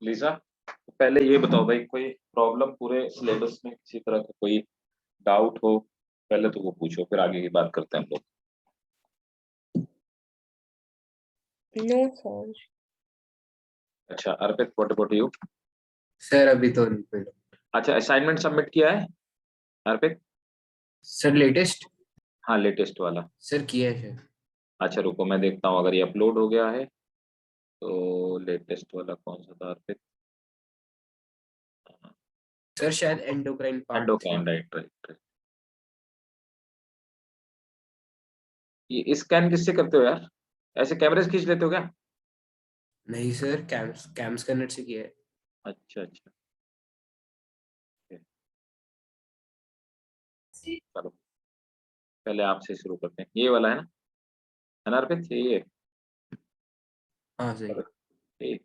Lisa, तो पहले ये बताओ भाई, कोई प्रॉब्लम पूरे सिलेबस में किसी तरह का कोई डाउट हो, पहले तो वो पूछो, फिर आगे की बात करते हैं हम लोग। No sir. अच्छा Arpit, what about you? Sir अभी तो नहीं कोई। अच्छा असाइनमेंट सबमिट किया है अर्पित? Sir latest? हाँ लेटेस्ट वाला। सर किया है सर। अच्छा रुको मैं देखता हूँ अगर ये अपलोड हो गया है तो। लेटेस्ट वाला कौन सा था अर्पित? सर शायद endocrine part 3। Endocrine, right right right. ये स्कैन किससे करते हो यार? ऐसे कैमरे से खींच लेते हो क्या? नहीं सर, कैम्स का नेट से किया है। अच्छा अच्छा, चलो पहले आपसे शुरू करते हैं। ये वाला है ना अर्पित? ये हाँ सही। चलो, ठीक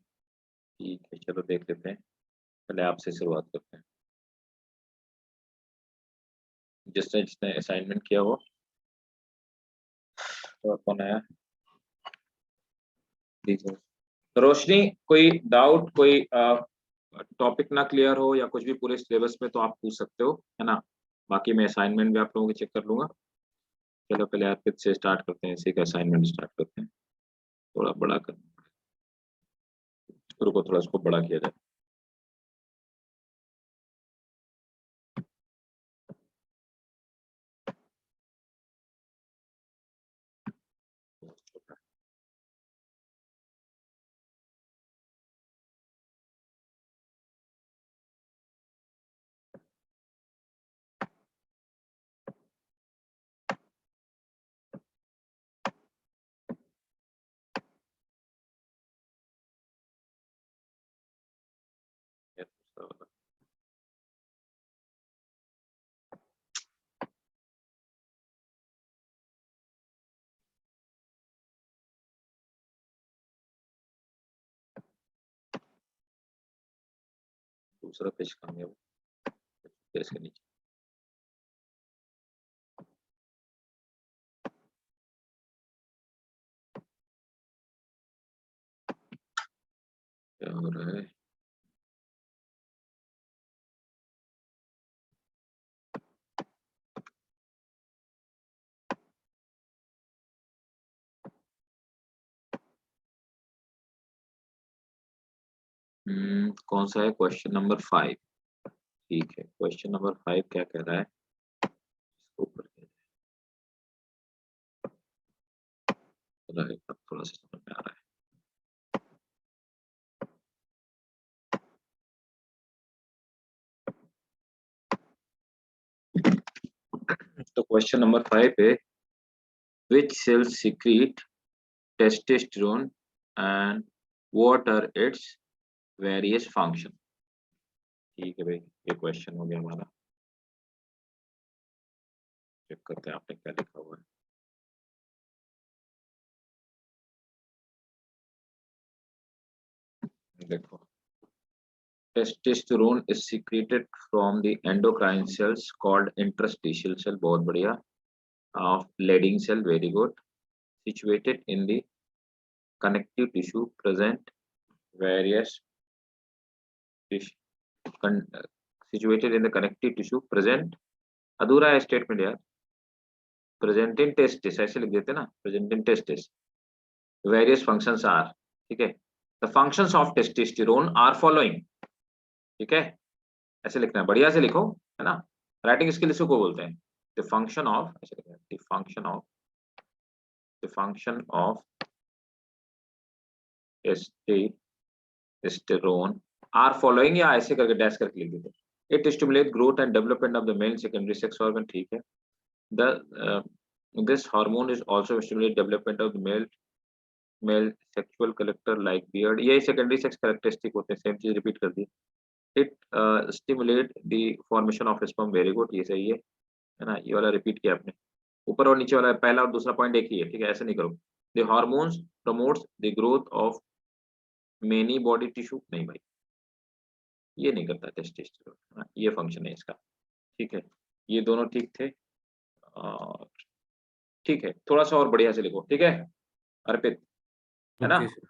ठीक है, चलो देख लेते हैं। पहले आपसे शुरुआत करते हैं, जिसने जिसने असाइनमेंट किया वो। तो कौन आया? दीजिए। तो रोशनी, कोई डाउट, कोई टॉपिक ना क्लियर हो या कुछ भी पूरे सिलेबस में तो आप पूछ सकते हो, है ना? बाकी मैं असाइनमेंट भी आप लोगों की चेक कर लूंगा। चलो पहले अर्पित से स्टार्ट करते हैं, इसी का असाइनमेंट स्टार्ट करते हैं। थोड़ा बड़ा कर, रुको थोड़ा इसको बड़ा किया जाए। दूसरा पेज कहाँ है वो? पेज के नीचे। क्या हो रहा है? कौन सा है? Question number 5। ठीक है, क्वेश्चन नंबर 5 क्या कह रहा है? इसको ऊपर किया जाए, अब थोड़ा सा समझ में आ रहा है। तो क्वेश्चन नंबर 5 पे, which cells secrete testosterone and what are its various function? ठीक है भाई, ये क्वेश्चन हो गया हमारा। चेक करते हैं आपने क्या लिखा हुआ है। देखो, testosterone is secreted from the endocrine cells called interstitial cell, बहुत बढ़िया, of Leydig cell, very good, situated in the connective tissue, present various situated in the connective tissue, present, अधूरा है स्टेटमेंट यार, प्रेजेंट इन टेस्टिस ऐसे लिख देते ना, present in testis, various functions are, ठीक है, the functions of testosterone are following, ठीक है, ऐसे लिखना है, बढ़िया से लिखो, है ना? राइटिंग स्किल इसको बोलते हैं। द फंक्शन ऑफ, ऐसे लिखना है, the function of testosterone are following, या ऐसे करके डैश करके लिख देते हैं। It stimulate growth and development of the male secondary sex organ, ठीक है। The this hormone is also stimulate development of the male sexual character like beard, ये सेकेंडरी सेक्स कैरेक्टरिस्टिक होते हैं, सेम चीज रिपीट कर दी। It stimulate the formation of sperm, very good, ये सही है ना? ये वाला रिपीट किया आपने। ऊपर और नीचे वाला पहला और दूसरा पॉइंट एक ही है, ठीक है, ऐसे नहीं करो। The hormones promotes the growth of many body tissue, नहीं भाई, ये नहीं करता टेस्टोस्टेरोन, है ना? ये फंक्शन है इसका, ठीक है। ये दोनों ठीक थे, और ठीक है, थोड़ा सा और बढ़िया से लिखो, ठीक है अर्पित, है ना? Okay sir.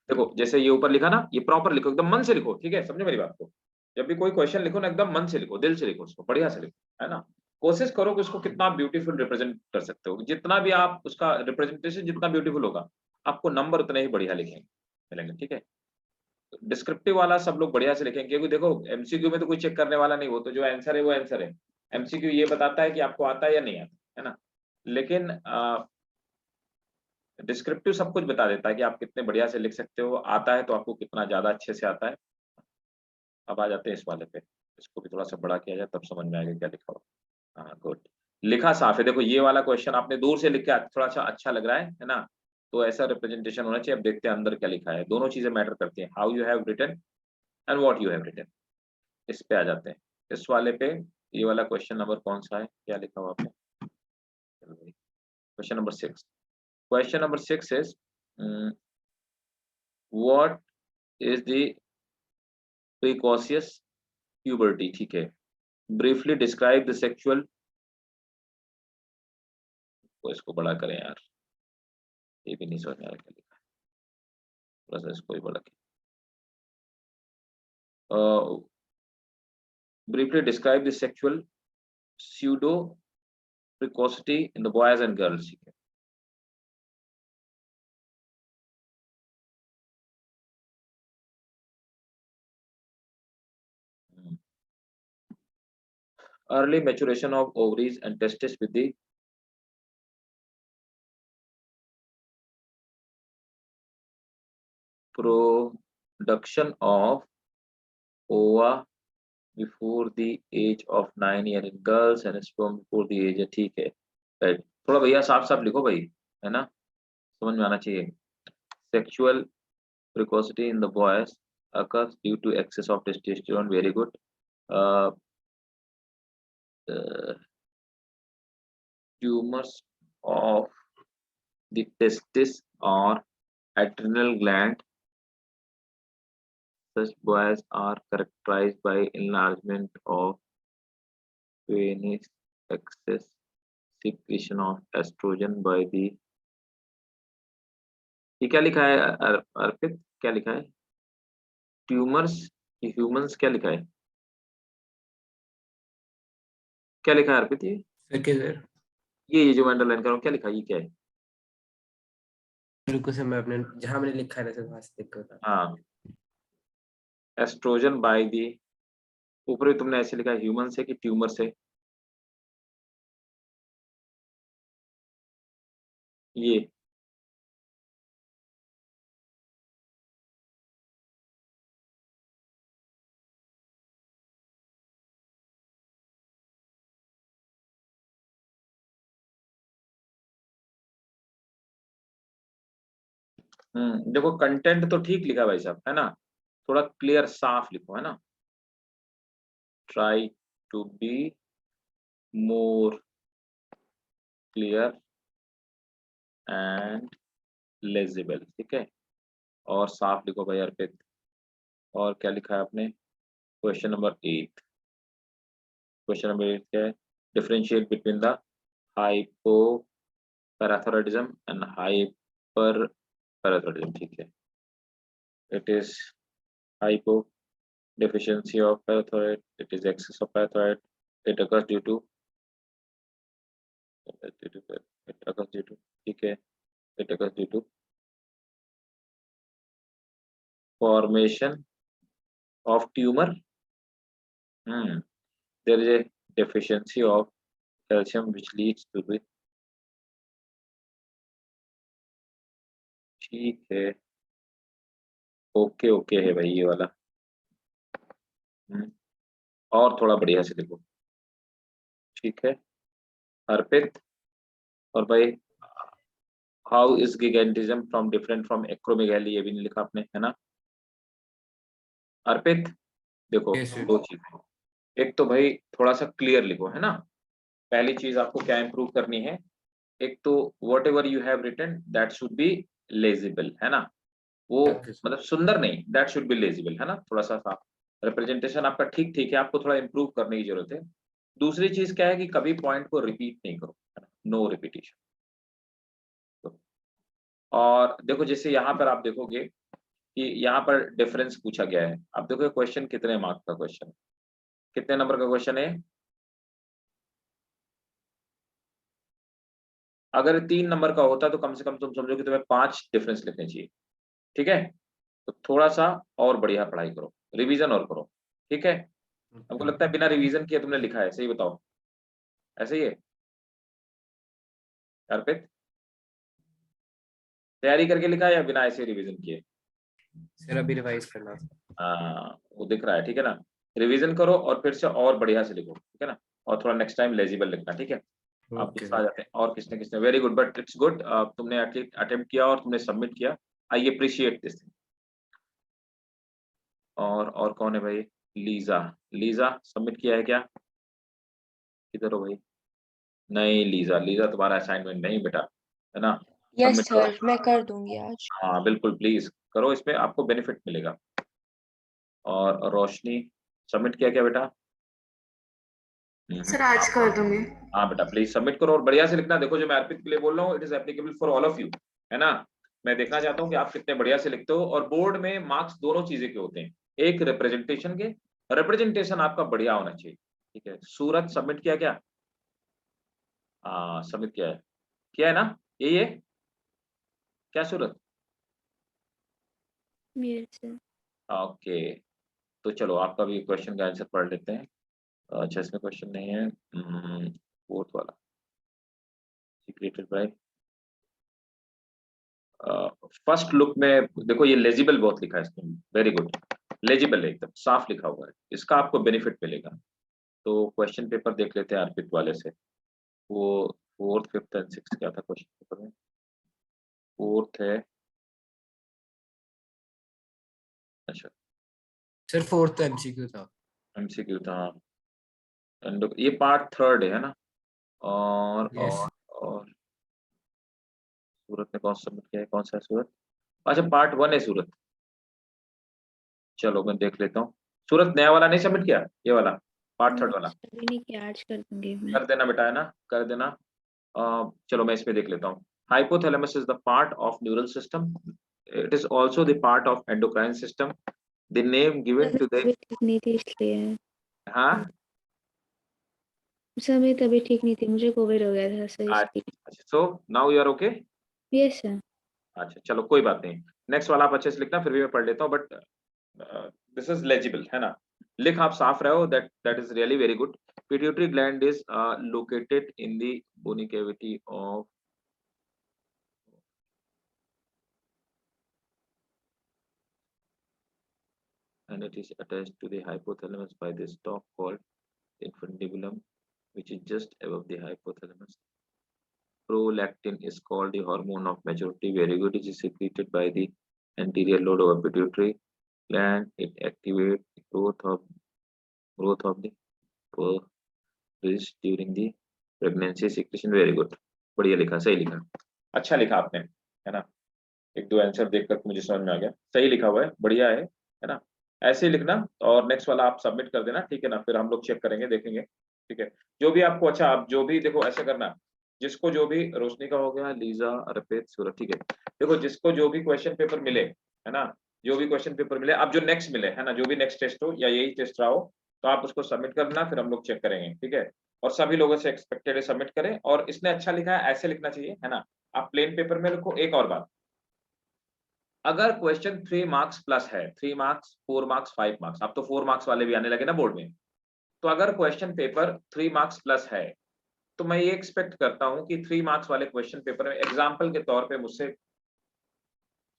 देखो जैसे ये ऊपर लिखा ना, ये प्रॉपर लिखो, एकदम मन से लिखो, ठीक है, समझे मेरी बात को। जब भी कोई क्वेश्चन लिखो ना, एकदम मन से लिखो, दिल से लिखो उसको, बढ़िया से लिखो, है ना। कोशिश करो कि उसको कितना ब्यूटीफुल रिप्रेजेंट कर सकते हो, जितना भी आप उसका रिप्रेजेंटेशन जितना ब्यूटीफुल होगा, आपको नंबर उतने ही बढ़िया लिखेंगे मिलेंगे, ठीक है। डिस्क्रिप्टिव वाला सब लोग बढ़िया से लिखेंगे, क्योंकि देखो एमसीक्यू में तो कोई चेक करने वाला नहीं, वो तो जो आंसर है वो आंसर है। एमसीक्यू ये बताता है कि आपको आता है या नहीं आता, है ना। लेकिन डिस्क्रिप्टिव सब कुछ बता देता है कि आप कितने बढ़िया से लिख सकते हो, आता है तो आपको कितना ज्यादा अच्छे से आता है। अब आ जाते हैं इस वाले पे, इसको भी थोड़ा सा बड़ा किया जाए तब समझ में आएगा क्या लिखा हुआ। हाँ गुड, लिखा साफ है। देखो ये वाला क्वेश्चन आपने दूर से लिख के थोड़ा सा अच्छा लग रहा है ना, तो ऐसा रिप्रेजेंटेशन होना चाहिए। अब देखते हैं अंदर क्या लिखा है, दोनों चीजें मैटर करती हैं, how you have written and what you have written. इस पे आ जाते हैं, इस वाले पे। ये वाला क्वेश्चन नंबर कौन सा है, क्या लिखा हुआ आपने, question number 6। Question number 6 is what is the precocious puberty, ठीक है। ब्रीफली डिस्क्राइब द सेक्सुअल, तो इसको बड़ा करें यार, ये भी नहीं समझ में आ रहा क्या लिखा है, थोड़ा सा इसको भी बड़ा करें। Briefly describe the sexual pseudo precocity in the boys and girls, ठीक है। Early maturation of ovaries and testes with the production of ova before the age of 9 year in girls and sperm before the age है, ठीक है। Right, थोड़ा भैया साफ साफ लिखो भाई, है ना, समझ में आना चाहिए। Sexual precocity in the boys occurs due to excess of testosterone, very good। uh, tumors of the testis or adrenal gland, such boys are characterized by enlargement of penis, excess secretion of estrogen by the, ये क्या लिखा है अर्पित, क्या लिखा है, tumours, humans, क्या लिखा है, क्या लिखा है अर्पित, ये सर ये जो मैं अंडरलाइन कर रहा हूँ क्या लिखा है, ये क्या है। बिल्कुल सर, मैं अपने जहाँ मैंने लिखा है ना सर वहां से देख कर बता। हाँ, एस्ट्रोजन बाय दी, ऊपर भी तुमने ऐसे लिखा है ह्यूमन से कि ट्यूमर से, ये देखो कंटेंट तो ठीक लिखा है भाई साहब, है ना, थोड़ा क्लियर साफ लिखो, है ना। Try to be more clear and legible, ठीक है, और साफ लिखो भाई अर्पित। और क्या लिखा है आपने, क्वेश्चन नंबर 8, क्वेश्चन नंबर 8 क्या है, differentiate between the hypoparathyroidism and hyperparathyroidism, ठीक है। It is hypo deficiency of parathyroid, it is excess of parathyroid, it occurs due to ठीक है, it occurs due to formation of tumor, there is a deficiency of calcium which leads to the, ठीक है, okay okay है भाई ये वाला। और थोड़ा बढ़िया से लिखो, ठीक है अर्पित। और भाई how is gigantism from different from acromegaly, ये भी नहीं लिखा आपने, है ना अर्पित। देखो Yes, sir. दो चीजें, एक तो भाई थोड़ा सा क्लियर लिखो, है ना, पहली चीज आपको क्या इंप्रूव करनी है, एक तो whatever you have written that should be legible, है ना, वो Okay, sir. मतलब सुंदर नहीं, दैट शुड बी लेजिबल, है ना, थोड़ा सा साफ। रिप्रेजेंटेशन आपका ठीक ठीक है, आपको थोड़ा इंप्रूव करने की जरूरत है। दूसरी चीज क्या है कि कभी पॉइंट को रिपीट नहीं करो, नो रिपीटिशन। और देखो जैसे यहाँ पर आप देखोगे कि यहाँ पर डिफरेंस पूछा गया है। अब देखो क्वेश्चन कितने मार्क का क्वेश्चन, कितने नंबर का क्वेश्चन है? अगर 3 नंबर का होता तो कम से कम तुम समझो कि तुम्हें 5 डिफरेंस लिखने चाहिए, ठीक है? तो थोड़ा सा और बढ़िया पढ़ाई करो, रिवीजन और करो, ठीक है? हमको लगता है बिना रिवीजन किए तुमने लिखा है, सही बताओ, ऐसे ही है अर्पित? तैयारी करके लिखा है या बिना ऐसे रिवीजन किए? सर अभी रिवाइज करना था। हाँ, वो दिख रहा है, ठीक है ना? रिवीजन करो और फिर से और बढ़िया से लिखो, ठीक है ना? और थोड़ा नेक्स्ट टाइम लेजिबल लिखना, ठीक है? आप ओके आ जाते हैं। और किसने किसने, very good, but it's good, तुमने एटलीस्ट अटेम्प्ट किया और तुमने सबमिट किया, आई अप्रिशिएट दिस। और कौन है भाई? लीजा, लीजा सबमिट किया है क्या? किधर हो भाई? नहीं लीजा, लीजा तुम्हारा असाइनमेंट नहीं बेटा, है ना? यस सबमिट करो। सर, मैं कर दूंगी आज। हाँ बिल्कुल, प्लीज करो, इसमें आपको बेनिफिट मिलेगा। और रोशनी सबमिट किया क्या बेटा? सर आज कर दूंगी। हाँ बेटा प्लीज सबमिट करो और बढ़िया से लिखना। देखो जो मैं अर्पित के लिए बोल रहा हूँ, it is applicable for all of you, है ना? मैं देखना चाहता हूँ कि आप कितने बढ़िया से लिखते हो। और बोर्ड में मार्क्स दोनों चीजें के होते हैं, एक रिप्रेजेंटेशन के, रिप्रेजेंटेशन आपका बढ़िया होना चाहिए, ठीक है? सूरत सबमिट किया क्या? हाँ सबमिट किया है ना? यही है क्या सूरत? Yes sir. ओके, तो चलो आपका भी क्वेश्चन का आंसर पढ़ लेते हैं। अच्छा इसमें क्वेश्चन नहीं है, फोर्थ वाला, क्रिएटेड बाय, फर्स्ट लुक में देखो ये लेजिबल बहुत लिखा है इसमें, वेरी गुड, लेजिबल है, एकदम साफ लिखा हुआ है, इसका आपको बेनिफिट मिलेगा। तो क्वेश्चन पेपर देख लेते हैं अर्पित वाले से। वो फोर्थ फिफ्थ एंड सिक्स क्या था क्वेश्चन पेपर में? फोर्थ है, अच्छा सर फोर्थ एमसीक्यू था। एमसीक्यू था, and ये पार्ट थर्ड है ना? और यस और सूरत ने कौन सबमिट किया है, कौन सा है सूरत? अच्छा पार्ट वन है सूरत, चलो मैं देख लेता हूँ। सूरत नया वाला नहीं सबमिट किया, ये वाला पार्ट थर्ड वाला? अभी नहीं किया, आज कर दूंगी मैं। कर देना बेटा, है ना? कर देना। चलो मैं इसमें देख लेता हूँ। Hypothalamus is the part of neural system, it is also the part of endocrine system, the name given to the, तबीयत ठीक नहीं थी इसलिए। हाँ सर मेरी तबीयत ठीक नहीं थी, मुझे कोविड हो गया था सर इसलिए। अच्छा, so now you are okay? Yes sir. अच्छा चलो कोई बात नहीं, नेक्स्ट वाला आप अच्छे से लिखना, फिर भी मैं पढ़ लेता हूँ, बट दिस इज लेजिबल, है ना? लिख आप साफ रहे हो, that is really very good. Pituitary gland is located in the bony cavity of, and it is attached to the hypothalamus by the stalk called infundibulum, which is just above the hypothalamus. Prolactin is called the hormone of maturity. Very good. It is secreted by the anterior lobe of pituitary gland. It activates the growth of the breast during the pregnancy secretion. Very good. बढ़िया लिखा, सही लिखा, अच्छा लिखा आपने, है ना? एक दो आंसर देखकर मुझे समझ में आ गया, सही लिखा हुआ है, बढ़िया है ना? ऐसे ही लिखना और नेक्स्ट वाला आप सबमिट कर देना, ठीक है ना? फिर हम लोग चेक करेंगे, देखेंगे, ठीक है? जो भी आपको, अच्छा आप जो भी देखो ऐसे करना, जिसको जो भी, रोशनी का हो गया, लीजा, अर्पित, सूरज, ठीक है? देखो जिसको जो भी क्वेश्चन पेपर मिले, है ना? जो भी क्वेश्चन पेपर मिले, अब जो नेक्स्ट मिले, है ना, जो भी नेक्स्ट टेस्ट हो या यही टेस्ट रहा हो, तो आप उसको सबमिट करना, फिर हम लोग चेक करेंगे, ठीक है? और सभी लोगों से एक्सपेक्टेड है सबमिट करें, और इसने अच्छा लिखा है ऐसे लिखना चाहिए, है ना? आप प्लेन पेपर में लिखो। एक और बात, अगर क्वेश्चन 3 मार्क्स प्लस है, 3 मार्क्स, 4 मार्क्स, 5 मार्क्स, अब तो 4 मार्क्स वाले भी आने लगे ना बोर्ड में, तो अगर क्वेश्चन पेपर 3 मार्क्स प्लस है, तो मैं ये एक्सपेक्ट करता हूं कि 3 मार्क्स वाले क्वेश्चन पेपर में एग्जांपल के तौर पे मुझसे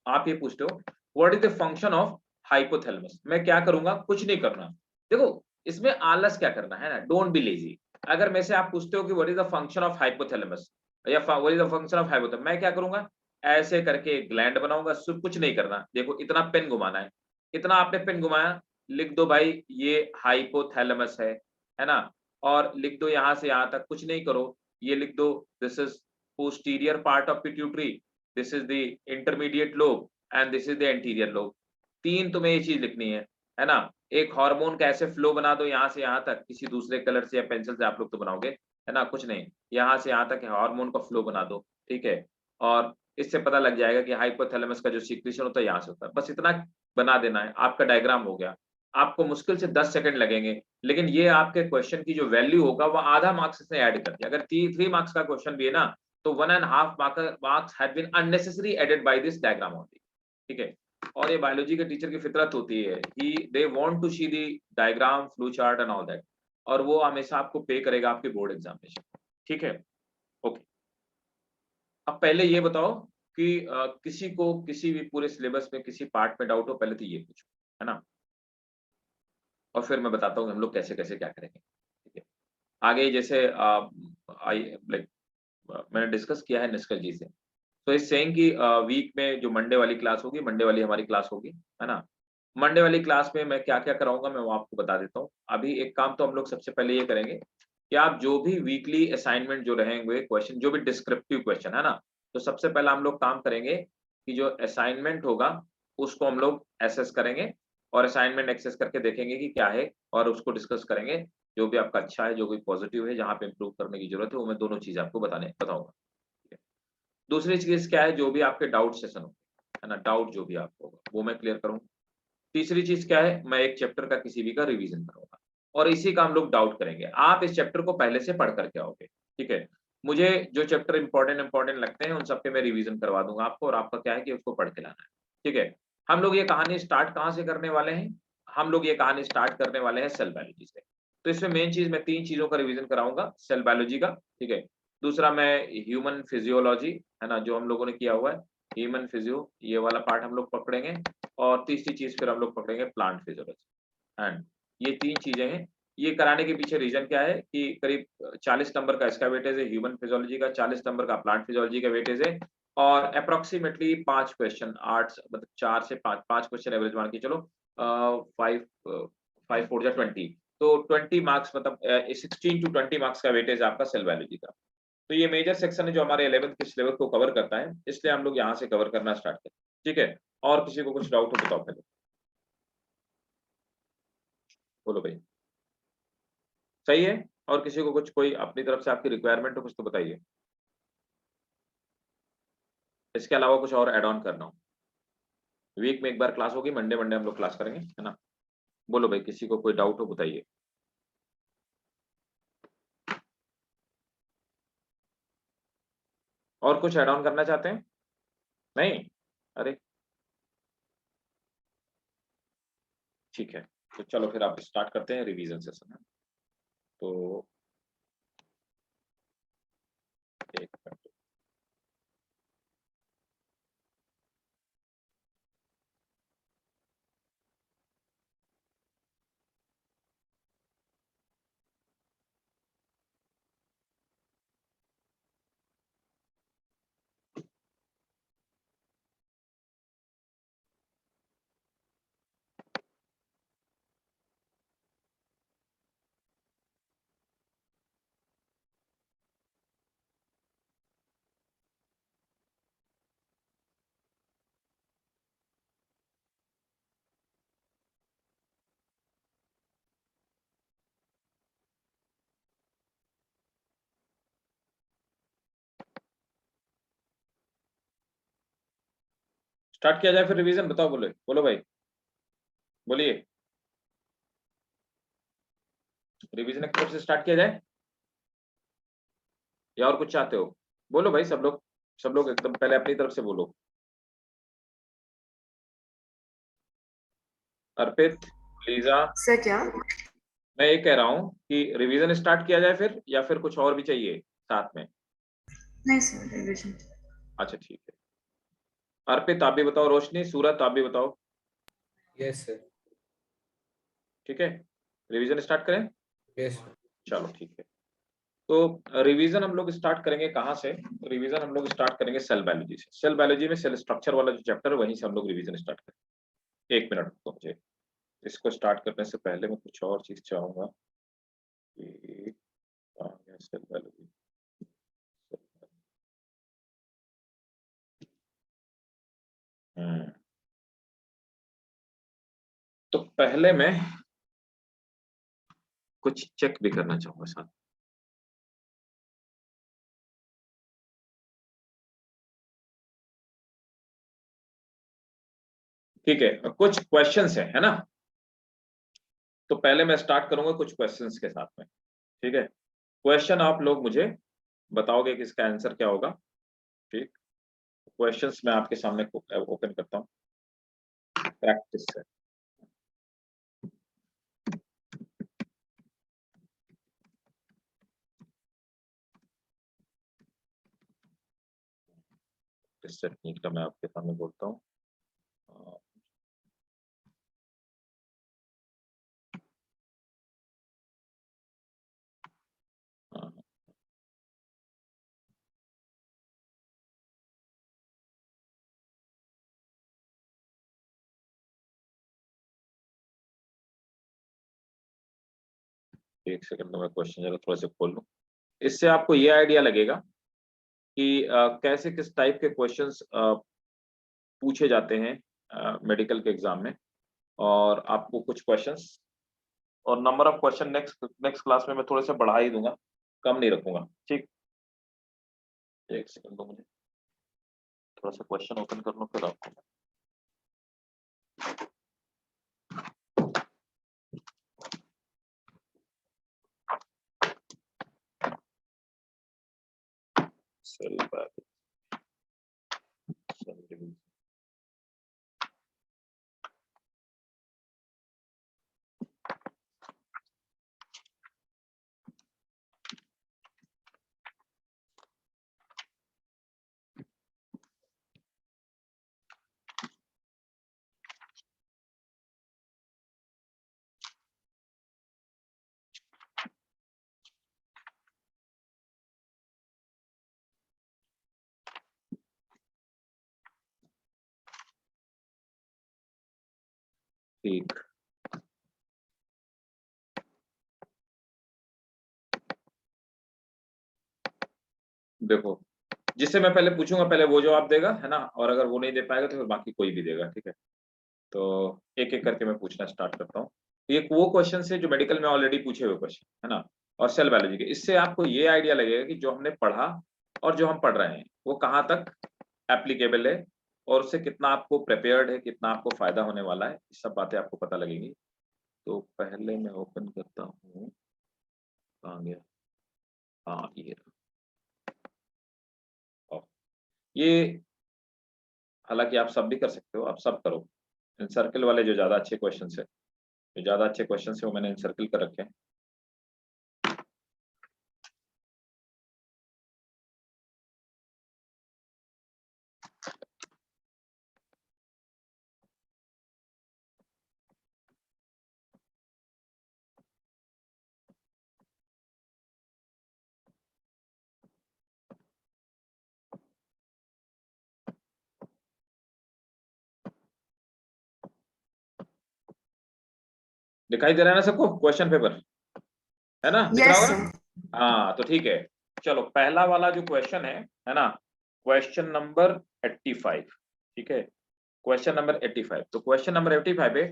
आप ये पूछते हो, what is the function of hypothalamus? मैं क्या करूंगा? कुछ नहीं करना। देखो इसमें आलस क्या करना है ना, डोंट बी लेजी। अगर मैं से आप पूछते हो कि what is the function of hypothalamus या what is the function of hypothalamus, मैं क्या करूंगा? ऐसे करके एक ग्लैंड बनाऊंगा, सिर्फ कुछ नहीं करना। देखो इतना पेन घुमाना है, इतना आपने पेन घुमाया, लिख दो भाई ये हाइपोथैलेमस है ना? और लिख दो यहां से यहां तक, कुछ नहीं करो, ये लिख दो, this is posterior part of pituitary, this is the intermediate lobe and this is the anterior lobe. तीन तुम्हें ये चीज लिखनी है ना? एक हार्मोन का ऐसे फ्लो बना दो यहां से यहां तक, किसी दूसरे कलर से या पेंसिल से आप लोग तो बनाओगे, है ना? कुछ नहीं, यहां से यहां तक हार्मोन का फ्लो बना दो, ठीक है? और इससे पता लग जाएगा कि हाइपोथैलेमस का जो सीक्रेशन होता है यहाँ से होता है। बस इतना बना देना है, आपका डायग्राम हो गया। आपको मुश्किल से 10 सेकंड लगेंगे, लेकिन ये आपके क्वेश्चन की जो वैल्यू होगा वो आधा मार्क्स इसने ऐड कर दिया। अगर 3 मार्क्स का क्वेश्चन भी है ना, तो 1.5 marks had been unnecessary added by this diagram only. ठीक है, और ये बायोलॉजी के टीचर की फितरत होती है, ही they want to see the diagram, flow chart and all that, और वो हमेशा आपको पे करेगा आपके बोर्ड एग्जामिनेशन। ठीक है, ओके। अब पहले ये बताओ कि किसी को किसी भी पूरे सिलेबस में किसी पार्ट में डाउट हो, पहले तो ये पूछो, है ना, और फिर मैं बताता हूँ हम लोग कैसे-कैसे क्या करेंगे। ठीक है, आगे जैसे आई लाइक मैंने डिस्कस किया है निष्कल जी से। तो इस सेइंग कि वीक में जो मंडे वाली क्लास होगी, मंडे वाली हमारी क्लास होगी, है ना? मंडे वाली क्लास में मैं क्या-क्या कराऊँगा मैं वो आपको बता देता हूँ। अभी एक काम तो हम लोग सबसे पहले ये करेंगे कि आप जो भी वीकली असाइनमेंट जो रहेंगे क्वेश्चन, जो भी डिस्क्रिप्टिव क्वेश्चन, है ना? तो सबसे पहले हम लोग काम करेंगे कि जो असाइनमेंट होगा उसको हम लोग एसेस करेंगे और असाइनमेंट एक्सेस करके देखेंगे कि क्या है और उसको डिस्कस करेंगे। जो भी आपका अच्छा है, जो भी पॉजिटिव है, जहाँ पे इम्प्रूव करने की ज़रूरत है, वो मैं दोनों चीज़ आपको बताऊँगा। दूसरी चीज़ क्या है, जो भी आपके डाउट सेशन हो, है ना? डाउट जो भी आपको होगा, वो मैं क्लियर करूँगा। तीसरी चीज़ क्या है, मैं एक चैप्टर का किसी भी का रिवीजन करूँगा और इसी का हम लोग डाउट करेंगे। आप इस चैप्टर को पहले से पढ़ कर के आओगे, ठीक है? मुझे जो चैप्टर इम्पोर्टेंट लगते हैं, उन सब पे मैं रिवीजन करवा दूँगा आपको और आपका क्या है कि उसको पढ़ के लाना है, ठीक है? हम लोग ये कहानी स्टार्ट कहाँ से करने वाले हैं? हम लोग ये कहानी स्टार्ट करने वाले हैं सेल बायोलॉजी से। तो इसमें मेन चीज़ मैं 3 चीज़ों का रिवीजन कराऊँगा, सेल बायोलॉजी का, ठीक है? दूसरा मैं ह्यूमन फिजियोलॉजी, है ना? जो हम लोगों ने किया हुआ है, ह्यूमन फिजियो, ये वाला पार्ट हम लोग पकड़ेंगे और तीसरी चीज़ फिर हम लोग पकड़ेंगे प्लांट फिजियोलॉजी एंड ये 3 चीज़ें हैं। ये कराने के पीछे रीज़न क्या है कि करीब 40 नंबर का इसका वेटेज है, ह्यूमन फिजियोलॉजी का 40 नंबर का प्लांट फिजियोलॉजी का वेटेज है और एप्रोक्सिमेटली 5 क्वेश्चन 8 मतलब 4 से 5 क्वेश्चन एवरेज मान के चलो 5 5 4 जा 20 तो 20 मार्क्स मतलब 16 टू 20 मार्क्स का वेटेज आपका सेल बायोलॉजी का। तो ये मेजर सेक्शन है जो हमारे 11th के सिलेबस को कवर करता है, इसलिए हम लोग यहाँ से कवर करना स्टार्ट करें, ठीक है? और किसी को कुछ डाउट हो बताओ पहले? बोलो भाई। सही है? और किसी को कुछ कोई अपनी तरफ से आपकी रिक्वायरमेंट हो कुछ तो बताइए। इसके अलावा कुछ और ऐड ऑन करना हो? वीक में एक बार क्लास होगी, मंडे मंडे हम लोग क्लास करेंगे, है ना? बोलो भाई किसी को कोई डाउट हो बताइए। और कुछ ऐड ऑन करना चाहते हैं? नहीं? अरे! ठीक है। तो चलो फिर आप स्टार्ट करते हैं रिवीजन सेशन, है। तो 1 मिनट। स्टार्ट किया जाए फिर रिवीजन बताओ बोलो भाई। बोलिए। रिवीजन एक तरफ से स्टार्ट किया जाए? या और कुछ चाहते हो? बोलो भाई सब लोग एकदम पहले अपनी तरफ से बोलो। अर्पित, लीजा, सर क्या? मैं ये कह रहा हूँ कि रिवीजन स्टार्ट किया जाए फिर या फिर कुछ और भी चाहिए साथ में? नहीं सर, रिविजन। अच्छा ठीक है। अर्पित आप भी बताओ, रोशनी, सूरत आप भी बताओ, यस सर। ठीक है? रिवीजन स्टार्ट करें? Yes sir. चलो ठीक है। तो रिवीजन हम लोग स्टार्ट करेंगे कहाँ से? रिवीजन हम लोग स्टार्ट करेंगे सेल बायोलॉजी से। सेल बायोलॉजी में सेल स्ट्रक्चर वाला जो चैप्टर है वहीं से हम लोग रिवीजन स्टार्ट करेंगे। 1 मिनट रुको मुझे। इसको स्टार्ट करने से पहले मैं कुछ और चीज़ चाहूँगा कि कहाँ गया सेल बायोलॉजी? हुँ। तो पहले मैं कुछ चेक भी करना चाहूँगा साथ। ठीक है, कुछ क्वेश्चंस है ना। तो पहले मैं स्टार्ट करूंगा कुछ क्वेश्चंस के साथ में, ठीक है। क्वेश्चन आप लोग मुझे बताओगे कि इसका आंसर क्या होगा, ठीक। क्वेश्चंस मैं आपके सामने ओपन करता हूँ प्रैक्टिस से। इस टेक्निक का मैं आपके सामने बोलता हूँ। एक सेकंड में क्वेश्चन जरा थोड़ा सा खोल लूं। इससे आपको ये आइडिया लगेगा कि कैसे किस टाइप के क्वेश्चंस पूछे जाते हैं मेडिकल के एग्जाम में। और आपको कुछ क्वेश्चंस और number of question next class में मैं थोड़ा सा बढ़ा ही दूंगा, कम नहीं रखूंगा, ठीक। एक सेकंड दो मुझे, थोड़ा सा क्वेश्चन ओपन कर लूं फिर आपको। सेल बैक ठीक। देखो, जिससे मैं पहले पूछूंगा पहले वो जवाब देगा, है ना। और अगर वो नहीं दे पाएगा तो फिर बाकी कोई भी देगा, ठीक है। तो एक एक करके मैं पूछना स्टार्ट करता हूँ। ये वो क्वेश्चन है जो मेडिकल में ऑलरेडी पूछे हुए क्वेश्चन, है ना। और सेल बायोलॉजी के, इससे आपको ये आइडिया लगेगा कि जो हमने पढ़ा और जो हम पढ़ रहे हैं वो कहाँ तक एप्लीकेबल है, और उससे कितना आपको प्रिपेयर्ड है, कितना आपको फायदा होने वाला है, ये सब बातें आपको पता लगेंगी। तो पहले मैं ओपन करता हूँ, कहाँ गया, हाँ ये ये हालांकि आप सब भी कर सकते हो, आप सब करो। इन सर्कल वाले जो ज्यादा अच्छे क्वेश्चन है, जो ज्यादा अच्छे क्वेश्चन है वो मैंने इन सर्कल कर रखे हैं। दिखाई दे रहा है ना सबको क्वेश्चन पेपर, है ना, दिख रहा Yes, होगा sir. ना? हाँ तो ठीक है। चलो पहला वाला जो क्वेश्चन है ना, क्वेश्चन नंबर 85, ठीक है। क्वेश्चन नंबर 85, तो क्वेश्चन नंबर 85 है,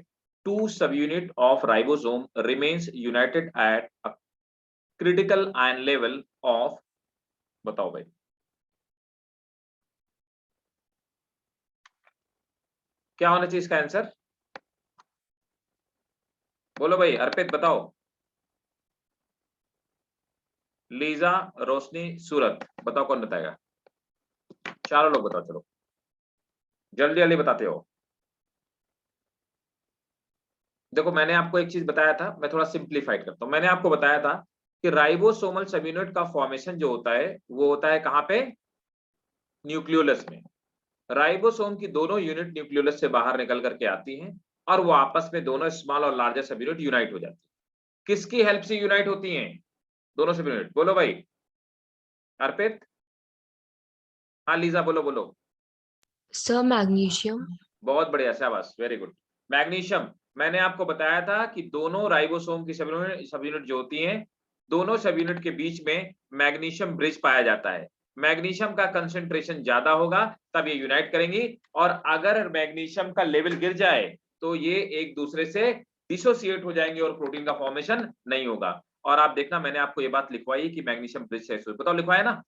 2 सब unit of ribosome remains United at a critical ion level of, बताओ भाई क्या होना चाहिए इसका आंसर। बोलो भाई, अर्पित बताओ, लीजा, रोशनी, सूरत, बताओ कौन बताएगा। चारों लोग बताओ, चलो जल्दी जल्दी बताते हो। देखो मैंने आपको एक चीज बताया था, मैं थोड़ा सिंप्लीफाइड करता हूं। मैंने आपको बताया था कि राइबोसोमल सब यूनिट का फॉर्मेशन जो होता है वो होता है कहां पे, न्यूक्लियोलस में। राइबोसोम की दोनों यूनिट न्यूक्लियोलस से बाहर निकल करके आती हैं और वो आपस में दोनों स्मॉल और लार्जर सब यूनिट यूनाइट हो जाती है। किसकी हेल्प से यूनाइट होती हैं दोनों सब यूनिट, बोलो भाई। अर्पित, हाँ लीजा बोलो बोलो। Sir magnesium. बहुत बढ़िया, शाबाश, वेरी गुड। मैग्नीशियम, मैंने आपको बताया था कि दोनों राइबोसोम की सब यूनिट जो होती हैं, दोनों सब यूनिट के बीच में मैग्नीशियम ब्रिज पाया जाता है। मैग्नीशियम का कंसंट्रेशन ज्यादा होगा तब ये यूनाइट करेंगी, और अगर मैग्नीशियम का लेवल गिर जाए तो ये एक दूसरे से डिसोसिएट हो जाएंगे और प्रोटीन का फॉर्मेशन नहीं होगा। और आप देखना मैंने आपको ये बात लिखवाई कि मैग्नीशियम ब्रिज से, बताओ लिखवाया ना,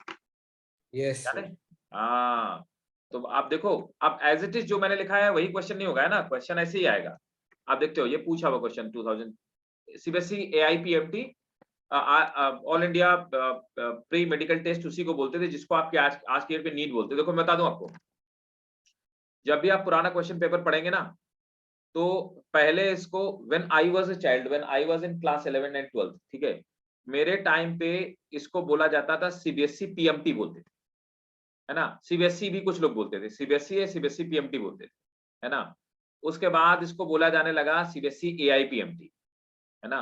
यस याद है? हाँ, तो आप देखो, अब एज इट इज जो मैंने लिखा है वही क्वेश्चन नहीं होगा, है ना, क्वेश्चन ऐसे ही आएगा। आप देखते हो ये पूछा हुआ question 2000 CBSE AIPMT all India pre medical test उसी को बोलते थे जिसको आपके आज के डेट पे नीट बोलते। देखो मैं बता दूं आपको, जब भी आप पुराना क्वेश्चन पेपर पढ़ेंगे ना, तो पहले इसको when I was a child, when I was in class 11 and 12, ठीक है, मेरे टाइम पे इसको बोला जाता था सीबीएसई PMT बोलते थे, है ना। सीबीएसई भी कुछ लोग बोलते थे, सीबीएसई सीबीएसई PMT बोलते थे, है ना। उसके बाद इसको बोला जाने लगा सीबीएसई AIPMT, है ना।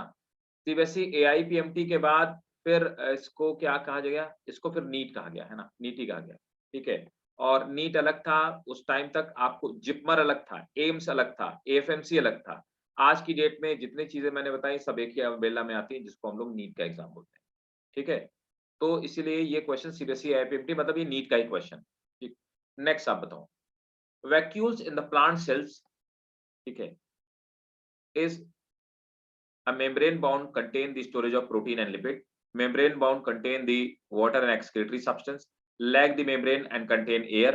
सीबीएसई AIPMT के बाद फिर इसको क्या कहा गया, इसको फिर नीट कहा गया, है ना, नीट ही कहा गया, ठीक है। और नीट अलग था उस टाइम तक, आपको जिपमर अलग था, एम्स अलग था, AFMC अलग था। आज की डेट में जितनी चीजें मैंने बताई सब एक ही अम्ब्रेला में आती है, जिसको हम लोग नीट का एग्जाम बोलते हैं, ठीक है। तो इसीलिए ये क्वेश्चन सीबीएसई AIPMT मतलब ये नीट का ही क्वेश्चन, ठीक। नेक्स्ट आप बताओ, vacuoles in the plant cells, ठीक है, is a membrane bound contain the storage of protein and lipid, membrane bound contain the water and excretory substance, lag the membrane and contain air,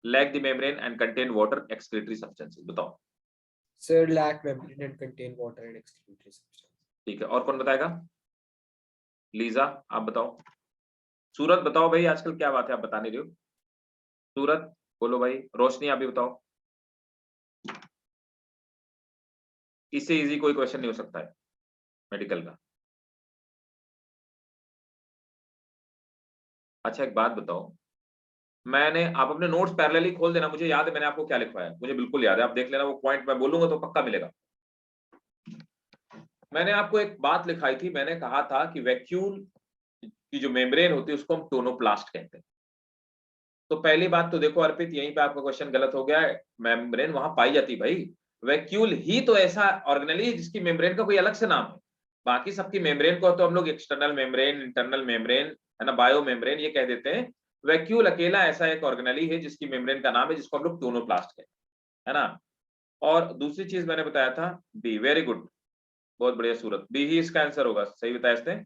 lag the membrane and contain water excretory substances। बताओ Sir, lac membrane and contain water and excretory substance. ठीक है, और कौन बताएगा? Lisa आप बताओ। सूरत बताओ भाई, आजकल क्या बात है आप बता नहीं रहे हो। सूरत बोलो भाई। रोशनी आप भी बताओ। इससे इजी कोई क्वेश्चन नहीं हो सकता है मेडिकल का। अच्छा एक बात बताओ, मैंने, आप अपने नोट्स पैरेलली खोल देना, मुझे याद है मैंने आपको क्या लिखवाया, मुझे बिल्कुल याद है, आप देख लेना, वो पॉइंट मैं बोलूंगा तो पक्का मिलेगा। मैंने आपको एक बात लिखाई थी, मैंने कहा था कि वैक्यूल की जो मेम्ब्रेन होती है उसको हम टोनोप्लास्ट कहते हैं। तो पहली बात तो देखो अर्पित, यहीं पे आपका क्वेश्चन गलत हो गया है, मेम्ब्रेन वहां पाई जाती भाई, वैक्यूल ही तो ऐसा ऑर्गेनेली है जिसकी मेम्ब्रेन का कोई अलग से नाम है। बाकी सबकी मेम्ब्रेन को तो हम लोग एक्सटर्नल मेम्ब्रेन, इंटरनल मेम्ब्रेन, है ना, बायो मेम्ब्रेन ये कह देते हैं। वैक्यूल अकेला ऐसा एक ऑर्गेनेली है जिसकी मेम्ब्रेन का नाम है, जिसको हम लोग टोनोप्लास्ट कहते हैं, है ना। और दूसरी चीज मैंने बताया था बी, वेरी गुड, बहुत बढ़िया सूरत, बी ही इसका आंसर होगा, सही बताया इसने,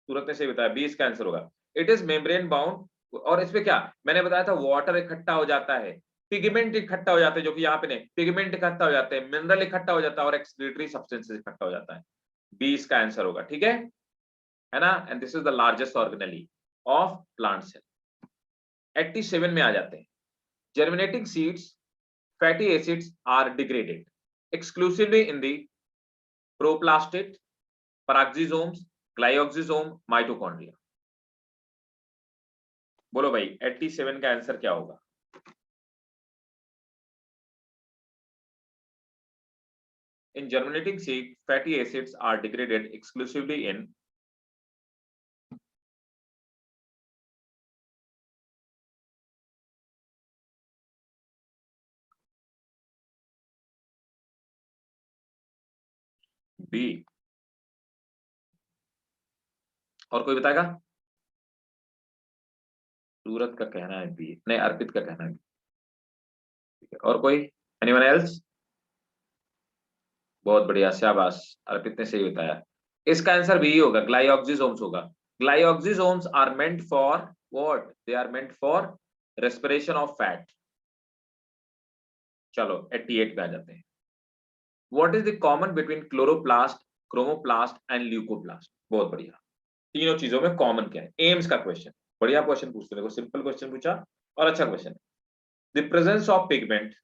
सूरत ने सही बताया, बी इसका आंसर होगा। इट इज मेम्ब्रेन बाउंड, और इसमें क्या मैंने बताया था, वाटर इकट्ठा हो जाता है, पिगमेंट इकट्ठा हो जाते हैं, जो कि यहाँ पे नहीं, पिगमेंट इकट्ठा हो जाते हैं, मिनरल इकट्ठा हो जाता है, और एक्सक्रीटरी सब्सटेंसेस इकट्ठा हो जाता है। बी इसका आंसर होगा, ठीक है ना। And this is the largest organelle of plant cell. 87 में आ जाते हैं, germinating seeds fatty acids are degraded exclusively in the proplastid, peroxisomes, glyoxysome, mitochondria। बोलो भाई 87 का आंसर क्या होगा? In germinating seed, fatty acids are degraded exclusively in B। और कोई बताएगा? सूरत का कहना है बी, नहीं अर्पित का कहना है B। ठीक है, और कोई? Anyone else? बहुत बढ़िया, शाबाश, अर्पित ने सही बताया, इसका आंसर बी होगा, ग्लाइऑक्सिसोम्स होगा। Glyoxysomes are meant for what? They are meant for respiration of fat. चलो 88 पे आ जाते हैं। What is the common between chloroplast, chromoplast and leucoplast? बहुत बढ़िया, तीनों चीजों में कॉमन क्या है? एम्स का क्वेश्चन, बढ़िया क्वेश्चन पूछते, देखो सिंपल क्वेश्चन पूछा और अच्छा क्वेश्चन है। The presence of pigment,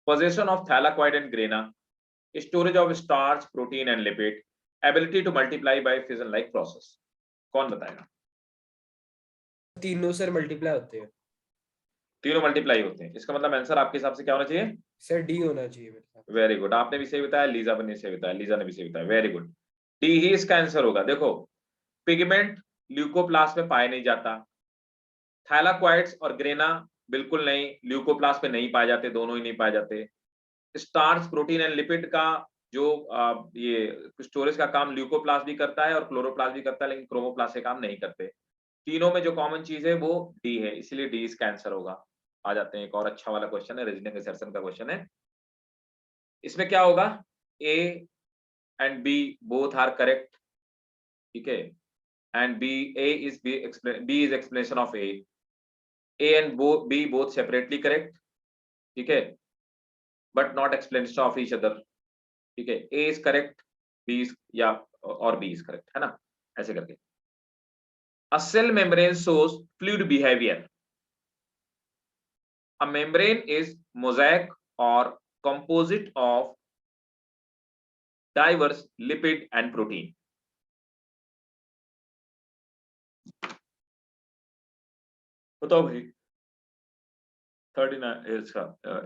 possession of thylakoid and grana, storage of starch, protein and lipid, ability to multiply by fission like process। कौन बताएगा? तीनों सर मल्टीप्लाई होते हैं। तीनों मल्टीप्लाई होते हैं, इसका मतलब आंसर आपके हिसाब से क्या होना चाहिए? सर डी होना चाहिए मेरे साथ। वेरी गुड, आपने भी सही बताया, लीजा ने सही बताया, लीजा ने भी सही बताया, वेरी गुड, डी ही इसका आंसर होगा। देखो पिगमेंट ल्यूकोप्लास्ट में पाया नहीं जाता, थैलाक्वाइड्स और ग्रेना बिल्कुल नहीं, ल्यूकोप्लास्ट में नहीं पाए जाते, दोनों ही नहीं पाए जाते। स्टार्च, प्रोटीन एंड लिपिड का जो ये स्टोरेज का काम ल्यूकोप्लास्ट भी करता है और क्लोरोप्लास्ट भी करता है, लेकिन क्रोमोप्लास्ट से काम नहीं करते। तीनों में जो कॉमन चीज है वो डी है, इसलिए डी इसका आंसर होगा। आ जाते हैं एक और अच्छा वाला क्वेश्चन है, रीजनिंग असर्शन का क्वेश्चन है। इसमें क्या होगा? A and B both are correct, ठीक है, and B, A is B is explanation of A, A and B both separately correct, ठीक है, but not explanation of each other, ठीक है, A is correct, B is या और B is correct, है ना, ऐसे करके. A cell membrane shows fluid behavior. A membrane is mosaic or composite of diverse lipid and protein. बताओ भाई 39 इसका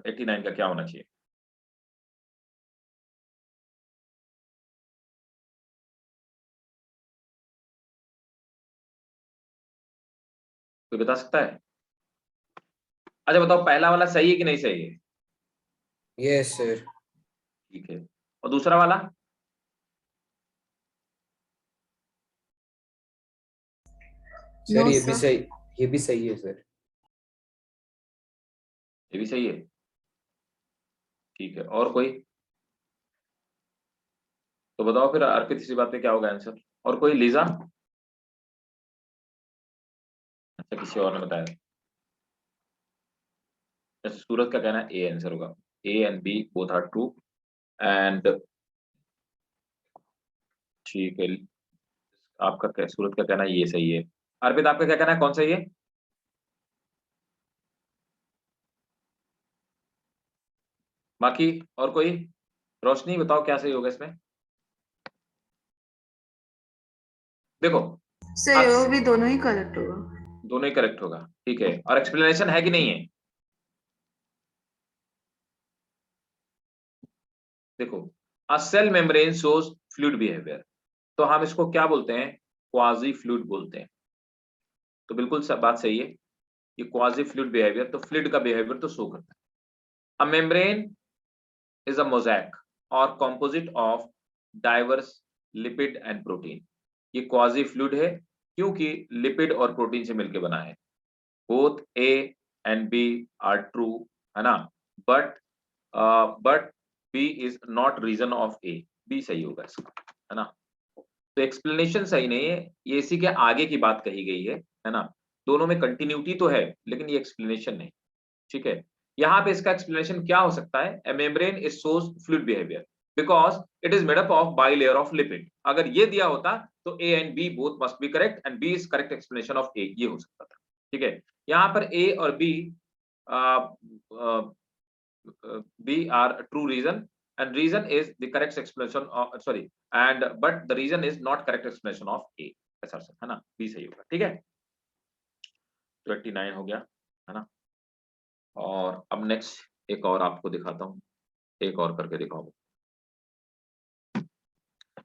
89 का क्या होना चाहिए? कोई बता सकता है? अच्छा बताओ पहला वाला सही है कि नहीं सही है? Yes sir. ठीक है, और दूसरा वाला? सर No, ये भी sir. सही, ये भी सही है सर. ये भी सही है, ठीक है, और कोई? तो बताओ फिर अर्पित इसी बात पे क्या होगा आंसर? और कोई? लीजा? अच्छा किसी और ने बताया. अच्छा, सूरज का कहना है ए आंसर होगा. A and B both are true and ठीक है, आपका सूरज का कहना है ये सही है. अर्पित आपका क्या कहना है, कौन सही है? बाकी और कोई? रोशनी बताओ क्या सही होगा इसमें? देखो सर ये भी दोनों ही करेक्ट होगा. दोनों ही करेक्ट होगा, ठीक है, और एक्सप्लेनेशन है कि नहीं है? देखो a cell membrane shows fluid behaviour, तो हम इसको क्या बोलते हैं? क्वाजी फ्लूइड बोलते हैं. तो बिल्कुल सब बात सही है, ये क्वाजी फ्लूइड बिहेवियर, तो फ्लूइड का बिहेवियर तो शो करता है. A membrane is a mosaic or composite of diverse lipid and protein. ये क्वाजी फ्लूइड है क्योंकि लिपिड और प्रोटीन से मिलकर बना है. Both A and B are true, है ना, but B is not reason of A. B सही होगा इसका, है ना. तो एक्सप्लेनेशन सही नहीं है, ये इसी के आगे की बात कही गई है ना. दोनों में कंटिन्यूटी तो है लेकिन ये एक्सप्लेनेशन नहीं, ठीक है. यहाँ पे इसका एक्सप्लेनेशन क्या हो सकता है? A membrane is shows fluid behaviour because it is made up of bilayer of lipid. अगर ये दिया होता तो A and B both must be correct and B is correct explanation of A, ये हो सकता था, ठीक है. यहाँ पर ए और B are true reason and reason is the correct explanation of sorry and but the reason is not correct explanation of a, ऐसा है ना. बी सही होगा, ठीक है. 29 हो गया, है ना. और अब नेक्स्ट एक और आपको दिखाता हूँ, एक और करके दिखाऊंगा.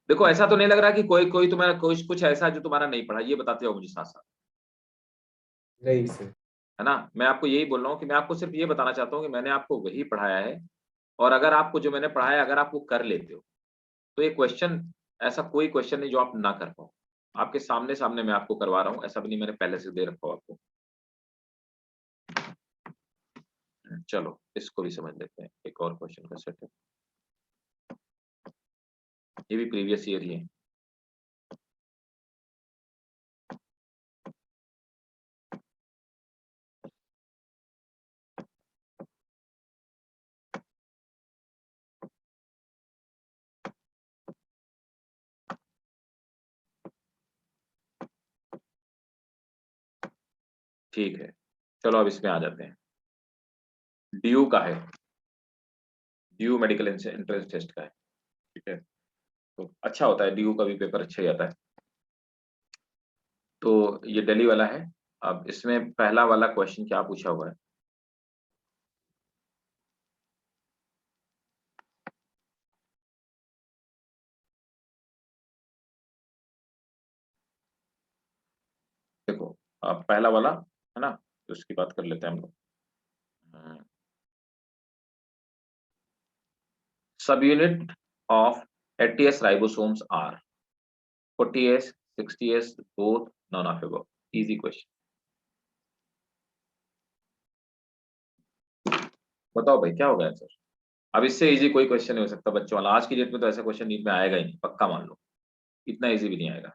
देखो ऐसा तो नहीं लग रहा कि कोई कोई तुम्हारा कुछ ऐसा जो तुम्हारा नहीं पढ़ा, ये बताते हो मुझे साथ साथ. नहीं सर. है ना, मैं आपको यही बोल रहा हूँ कि मैं आपको सिर्फ ये बताना चाहता हूँ कि मैंने आपको वही पढ़ाया है, और अगर आपको जो मैंने पढ़ाया अगर आप वो कर लेते हो तो ये क्वेश्चन, ऐसा कोई क्वेश्चन नहीं जो आप ना कर पाओ. आपके सामने सामने मैं आपको करवा रहा हूँ, ऐसा भी नहीं मैंने पहले से दे रखा हो आपको. चलो इसको भी समझ लेते हैं, एक और क्वेश्चन का सेट है, ये भी प्रीवियस ईयर ही है. ठीक है, चलो अब इसमें आ जाते हैं. ड्यू का है, ड्यू मेडिकल एंट्रेंस टेस्ट का है, ठीक है. तो अच्छा होता है, ड्यू का भी पेपर अच्छा ही आता है. तो ये दिल्ली वाला है. अब इसमें पहला वाला क्वेश्चन क्या पूछा हुआ है? देखो पहला वाला है ना, तो उसकी बात कर लेते हैं हम लोग. Subunit of 80s ribosomes are 40s 60s both none of above. Easy question. बताओ भाई क्या होगा आंसर? अब इससे इजी कोई क्वेश्चन नहीं हो सकता बच्चों वाला. आज की डेट में तो ऐसा क्वेश्चन नीट में आएगा ही नहीं, पक्का मान लो. इतना इजी भी नहीं आएगा.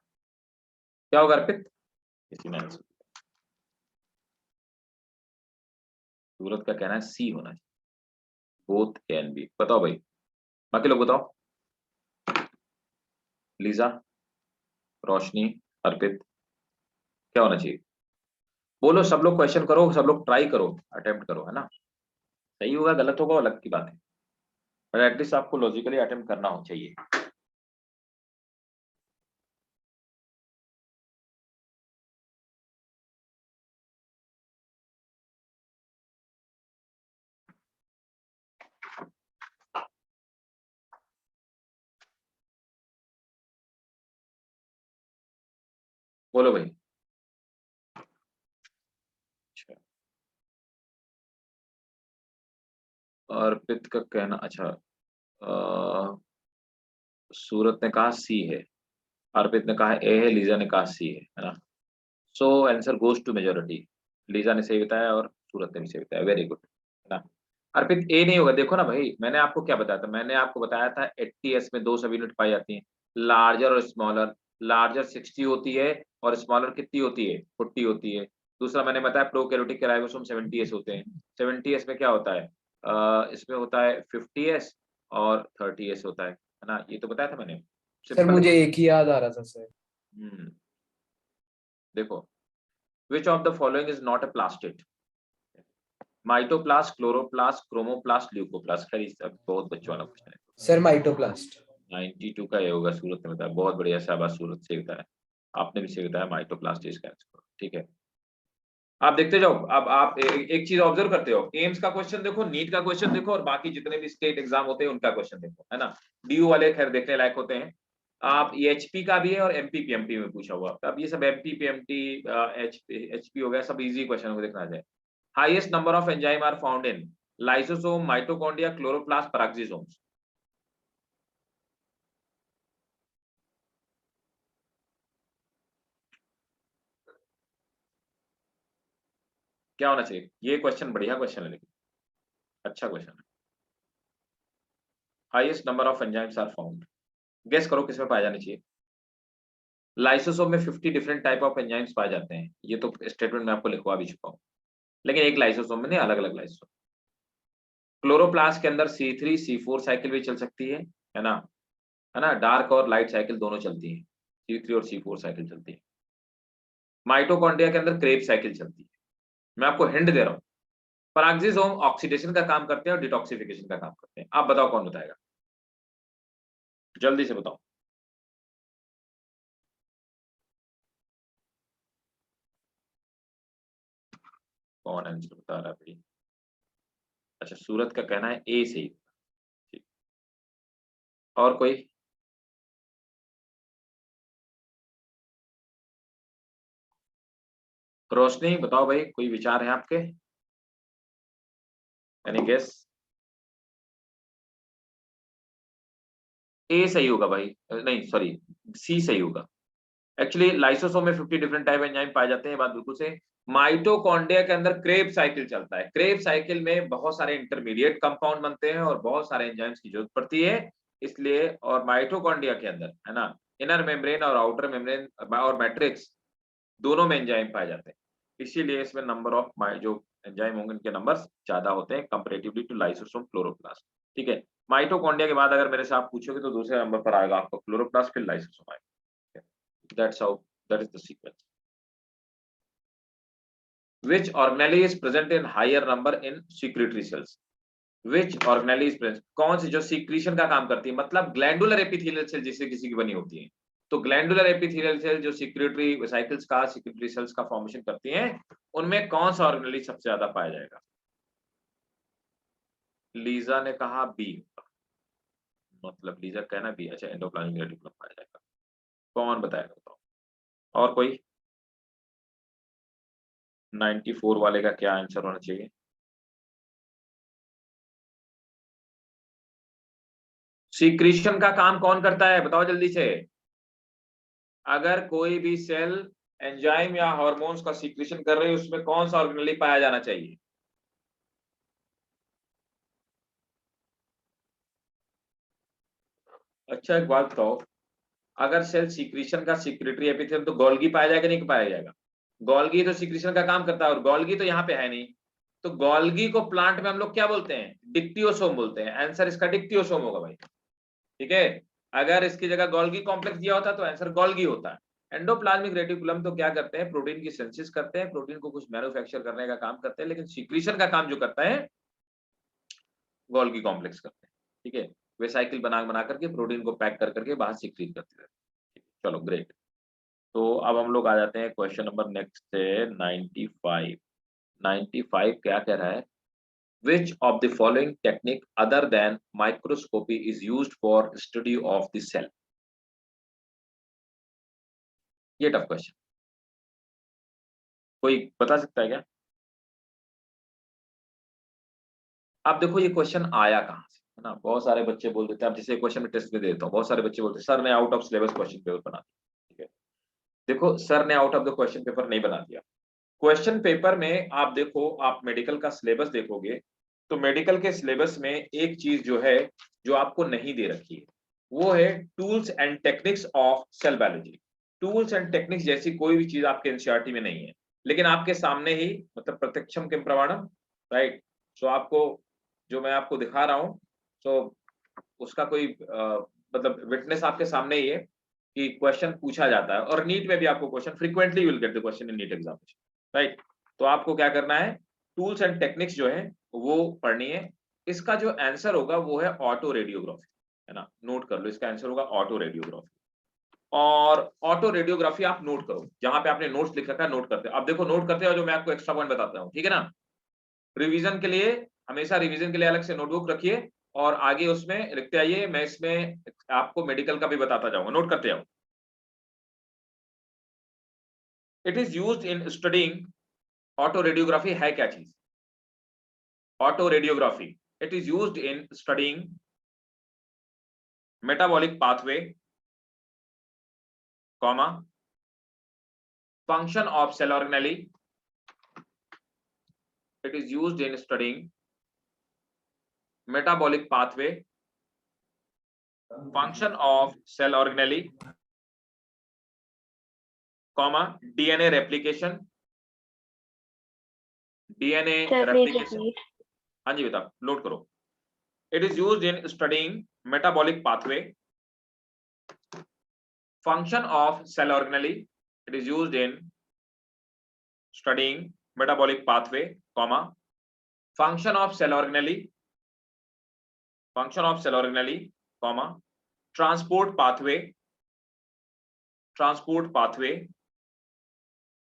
क्या होगा अर्पित? इसी में आंसर. सूरत का कहना है सी होना चाहिए, बोथ ए एंड बी। बताओ भाई, बाकी लोग बताओ। लीजा, रोशनी, अर्पित, क्या होना चाहिए? बोलो, सब लोग क्वेश्चन करो, सब लोग ट्राई करो, अटेम्प्ट करो, है ना। सही होगा गलत होगा अलग की बात है, पर एटलीस्ट आपको लॉजिकली अटेम्प्ट करना हो चाहिए। बोलो भाई। अच्छा, अर्पित का कहना, अच्छा सूरत ने कहा सी है, अर्पित ने कहा ए है, लीजा ने कहा सी है ना। So answer goes to majority. Lisa ने सही बताया और सूरत ने भी सही बताया, वेरी गुड, है ना। अर्पित ए नहीं होगा, देखो ना भाई, मैंने आपको क्या बताया था, मैंने आपको बताया था 80s में 2 सब यूनिट पाई जाती हैं, लार्जर और स्मॉलर। लार्जर 60 होती है और स्मॉलर कितनी होती है, 40 होती है। दूसरा मैंने बताया प्रोकैरियोटिक राइबोसोम 70s होते हैं। 70s में क्या होता है, इसमें होता है 50s और 30s होता है ना, ये तो बताया था मैंने। Sir simple. मुझे एक ही याद आ रहा था सर। देखो, which of the following is not a plastid? Mitoplast, chloroplast, chromoplast, leucoplast. खैर सब बहुत बच्चों वाला क्वेश्चन है। सर माइटोप्लास्ट। 92 का ये होगा, सूरत ने बताया, बहुत बढ़िया, शाबाश सूरत से बताया, आपने भी सही बताया, माइटोप्लास्ट इसका आंसर। ठीक है, आप देखते जाओ। अब आप एक चीज ऑब्जर्व करते हो, एम्स का क्वेश्चन देखो, नीट का क्वेश्चन देखो, और बाकी जितने भी स्टेट एग्जाम होते हैं उनका क्वेश्चन देखो, है ना। डीयू वाले खैर देखने लायक होते हैं। आप ये एचपी का भी है और एमपी पीएमटी में पूछा हुआ, अब ये सब एमपी पीएमटी एचपी हो गया, सब इजी क्वेश्चन को देखना जाए। Highest number of enzyme are found in lysosome, mitochondria, chloroplast, peroxisomes. क्या होना चाहिए? ये क्वेश्चन बढ़िया क्वेश्चन है, लेकिन अच्छा क्वेश्चन है। Highest number of enzymes are found, guess करो किसमें पाए जाने चाहिए? लाइसोसोम में 50 डिफरेंट टाइप ऑफ एंजाइम्स पाए जाते हैं, ये तो स्टेटमेंट में आपको लिखवा भी चुका हूं, लेकिन एक लाइसोसोम में नहीं, अलग अलग लाइसोसोम। क्लोरोप्लास्ट के अंदर C3 C4 साइकिल भी चल सकती है ना, है ना। डार्क और लाइट साइकिल दोनों चलती है, C3 और C4 साइकिल चलती है। माइटोकॉन्ड्रिया के अंदर क्रेब साइकिल चलती है। मैं आपको हिंट दे रहा हूं, पैराक्सिसोम ऑक्सीडेशन का काम करते हैं और डिटॉक्सिफिकेशन का काम करते हैं। आप बताओ कौन बताएगा, जल्दी से बताओ। कौन आंसर बता रहा है भाई? अच्छा, सूरत का कहना है ए सही। ठीक, और कोई? रोशनी बताओ भाई, कोई विचार है आपके? Any guess? ए सही होगा भाई, नहीं सॉरी, सी सही होगा। एक्चुअली लाइसोसोम में 50 डिफरेंट टाइप एंजाइम पाए जाते हैं, बात बिल्कुल से। माइटोकॉन्ड्रिया के अंदर क्रेब साइकिल चलता है, क्रेब साइकिल में बहुत सारे इंटरमीडिएट कंपाउंड बनते हैं और बहुत सारे एंजाइम्स की जरूरत पड़ती है, इसलिए। और माइटोकॉन्ड्रिया के अंदर, है ना, इनर मेम्ब्रेन और आउटर मेम्ब्रेन और मैट्रिक्स दोनों में एंजाइम पाए जाते हैं, इसीलिए इसमें नंबर ऑफ जो एंजाइम होंगे उनके नंबर्स ज्यादा होते हैं कंपैरेटिवली टू लाइसोसोम, क्लोरोप्लास्ट। ठीक है, माइटोकॉन्ड्रिया के बाद अगर मेरे से आप पूछोगे तो दूसरे नंबर पर आएगा आपका क्लोरोप्लास्ट, फिर लाइसोसोम आएगा। That's how, that is the sequence. Which organelle is present in higher number in secretory cells? Which organelle is present? कौन सी जो secretion का काम करती है, मतलब ग्लैंडुलर एपिथेलियल सेल जिससे किसी की बनी होती है, तो ग्लैंडुलर एपिथेलियल सेल जो secretory वेसिकल्स का, secretory cells का फॉर्मेशन करती हैं, उनमें कौन सा ऑर्गेनेल सबसे ज्यादा पाया जाएगा? लीजा ने कहा बी, मतलब लीजा कहना बी। अच्छा, एंडोप्लाज्मिक रेटिकुलम पाया जाएगा, कौन बताएगा बताओ? और कोई? 94 वाले का क्या आंसर होना चाहिए? सीक्रेशन का काम कौन करता है, बताओ जल्दी से। अगर कोई भी सेल एंजाइम या हार्मोन्स का सीक्रेशन कर रही है, उसमें कौन सा ऑर्गेनेल पाया जाना चाहिए? अच्छा, एक बात बताओ, अगर सेल सीक्रेशन का सीक्रेटरी एपिथेलियम, तो गोल्गी पाया जाएगा नहीं पाया जाएगा? गोल्गी तो सीक्रेशन का काम करता है, और गोल्गी तो यहाँ पे है नहीं, तो गोल्गी को प्लांट में हम लोग क्या बोलते हैं? डिक्टियोसोम बोलते हैं। आंसर इसका डिक्टियोसोम होगा भाई, ठीक है। अगर इसकी जगह गोल्गी कॉम्प्लेक्स दिया होता तो आंसर गोल्गी होता। एंडोप्लाज्मिक रेटिकुलम तो क्या करते हैं? प्रोटीन की सिंथेसिस करते हैं, प्रोटीन को कुछ मैन्युफैक्चर करने का काम करते हैं, लेकिन सीक्रेशन का काम जो करता है गोल्गी कॉम्प्लेक्स करते हैं, ठीक है। वे साइकिल बना करके प्रोटीन को पैक कर करके बाहर सीक्रेट करते हैं। चलो ग्रेट। तो अब हम लोग आ जाते हैं क्वेश्चन नंबर नेक्स्ट है 95। 95 क्या कह रहा है? Which of the following technique other than microscopy is used for study of the cell? ये टफ क्वेश्चन, कोई बता सकता है क्या? आप देखो ये क्वेश्चन आया कहाँ से, है ना। बहुत सारे बच्चे बोल देते हैं, अब जैसे क्वेश्चन में टेस्ट में देता हूँ, बहुत सारे बच्चे बोलते हैं सर ने out of syllabus question paper बना दिया, ठीक है। देखो सर ने out of the question paper नहीं बना दिया। क्वेश्चन पेपर में आप देखो, आप मेडिकल का सिलेबस देखोगे तो मेडिकल के सिलेबस में एक चीज जो है जो आपको नहीं दे रखी है, वो है tools and techniques of cell biology. Tools and techniques जैसी कोई भी चीज आपके एनसीईआरटी में नहीं है, लेकिन आपके सामने ही, मतलब प्रत्यक्षम किम प्रमाणम, राइट। सो आपको जो मैं आपको दिखा रहा हूँ, सो उसका कोई मतलब विटनेस आपके सामने ही है कि क्वेश्चन पूछा जाता है, और नीट में भी आपको question frequently will get the question in NEET examination, right. तो आपको क्या करना है? टूल्स एंड टेक्निक्स जो है वो पढ़नी है। इसका जो आंसर होगा वो है ऑटो रेडियोग्राफी, है ना। नोट कर लो, इसका आंसर होगा ऑटो रेडियोग्राफी। और ऑटो रेडियोग्राफी आप नोट करो, जहां पे आपने नोट्स लिख रखा है नोट करते हो। अब देखो नोट करते हो जो मैं आपको एक्स्ट्रा पॉइंट बताता हूँ, ठीक है ना। रिवीजन के लिए, हमेशा रिवीजन के लिए अलग से नोटबुक रखिए और आगे उसमें लिखते आइए। मैं इसमें आपको मेडिकल का भी बताता जाऊंगा, नोट करते जाओ। It is used in studying, auto radiography है क्या चीज? Auto radiography, it is used in studying metabolic pathway, comma, function of cell organelle. It is used in studying metabolic pathway, function of cell organelle, comma, DNA replication, DNA replication. हाँ जी बेटा, note करो। It is used in studying metabolic pathway, function of cell organelle. It is used in studying metabolic pathway, comma, function of cell organelle, function of cell organelle, comma, transport pathway,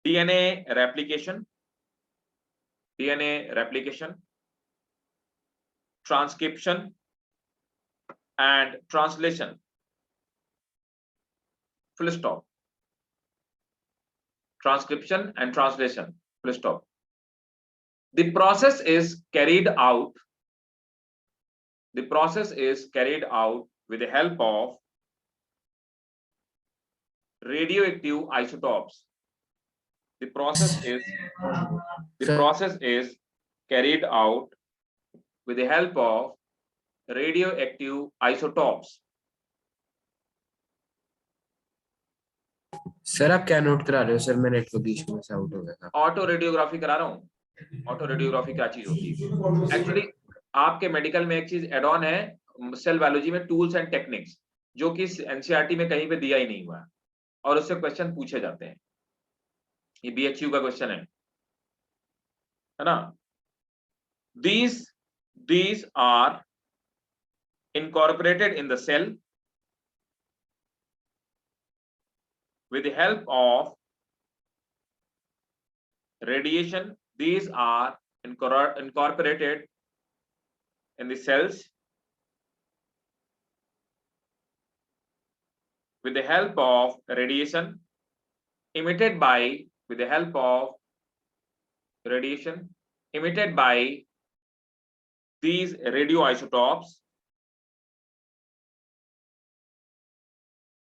DNA replication, transcription and translation, full stop. Transcription and translation, full stop. The process is carried out with the help of radioactive isotopes. The process is carried out with the help of radioactive isotopes. Sir आप क्या note करा रहे हो? Sir मैं network issue में से out हो गया था। ऑटो रेडियोग्राफी करा रहा हूँ। ऑटो रेडियोग्राफी क्या चीज होती है? एक्चुअली आपके मेडिकल में एक चीज एड ऑन है सेल बायोलॉजी में, टूल्स एंड टेक्निक्स, जो कि एनसीईआरटी में कहीं पे दिया ही नहीं हुआ है और उससे क्वेश्चन पूछे जाते हैं। ये बीएचयू का क्वेश्चन है ना। These are incorporated in the cell with the help of radiation. These are incorporated in the cells with the help of radiation emitted by these radioisotopes.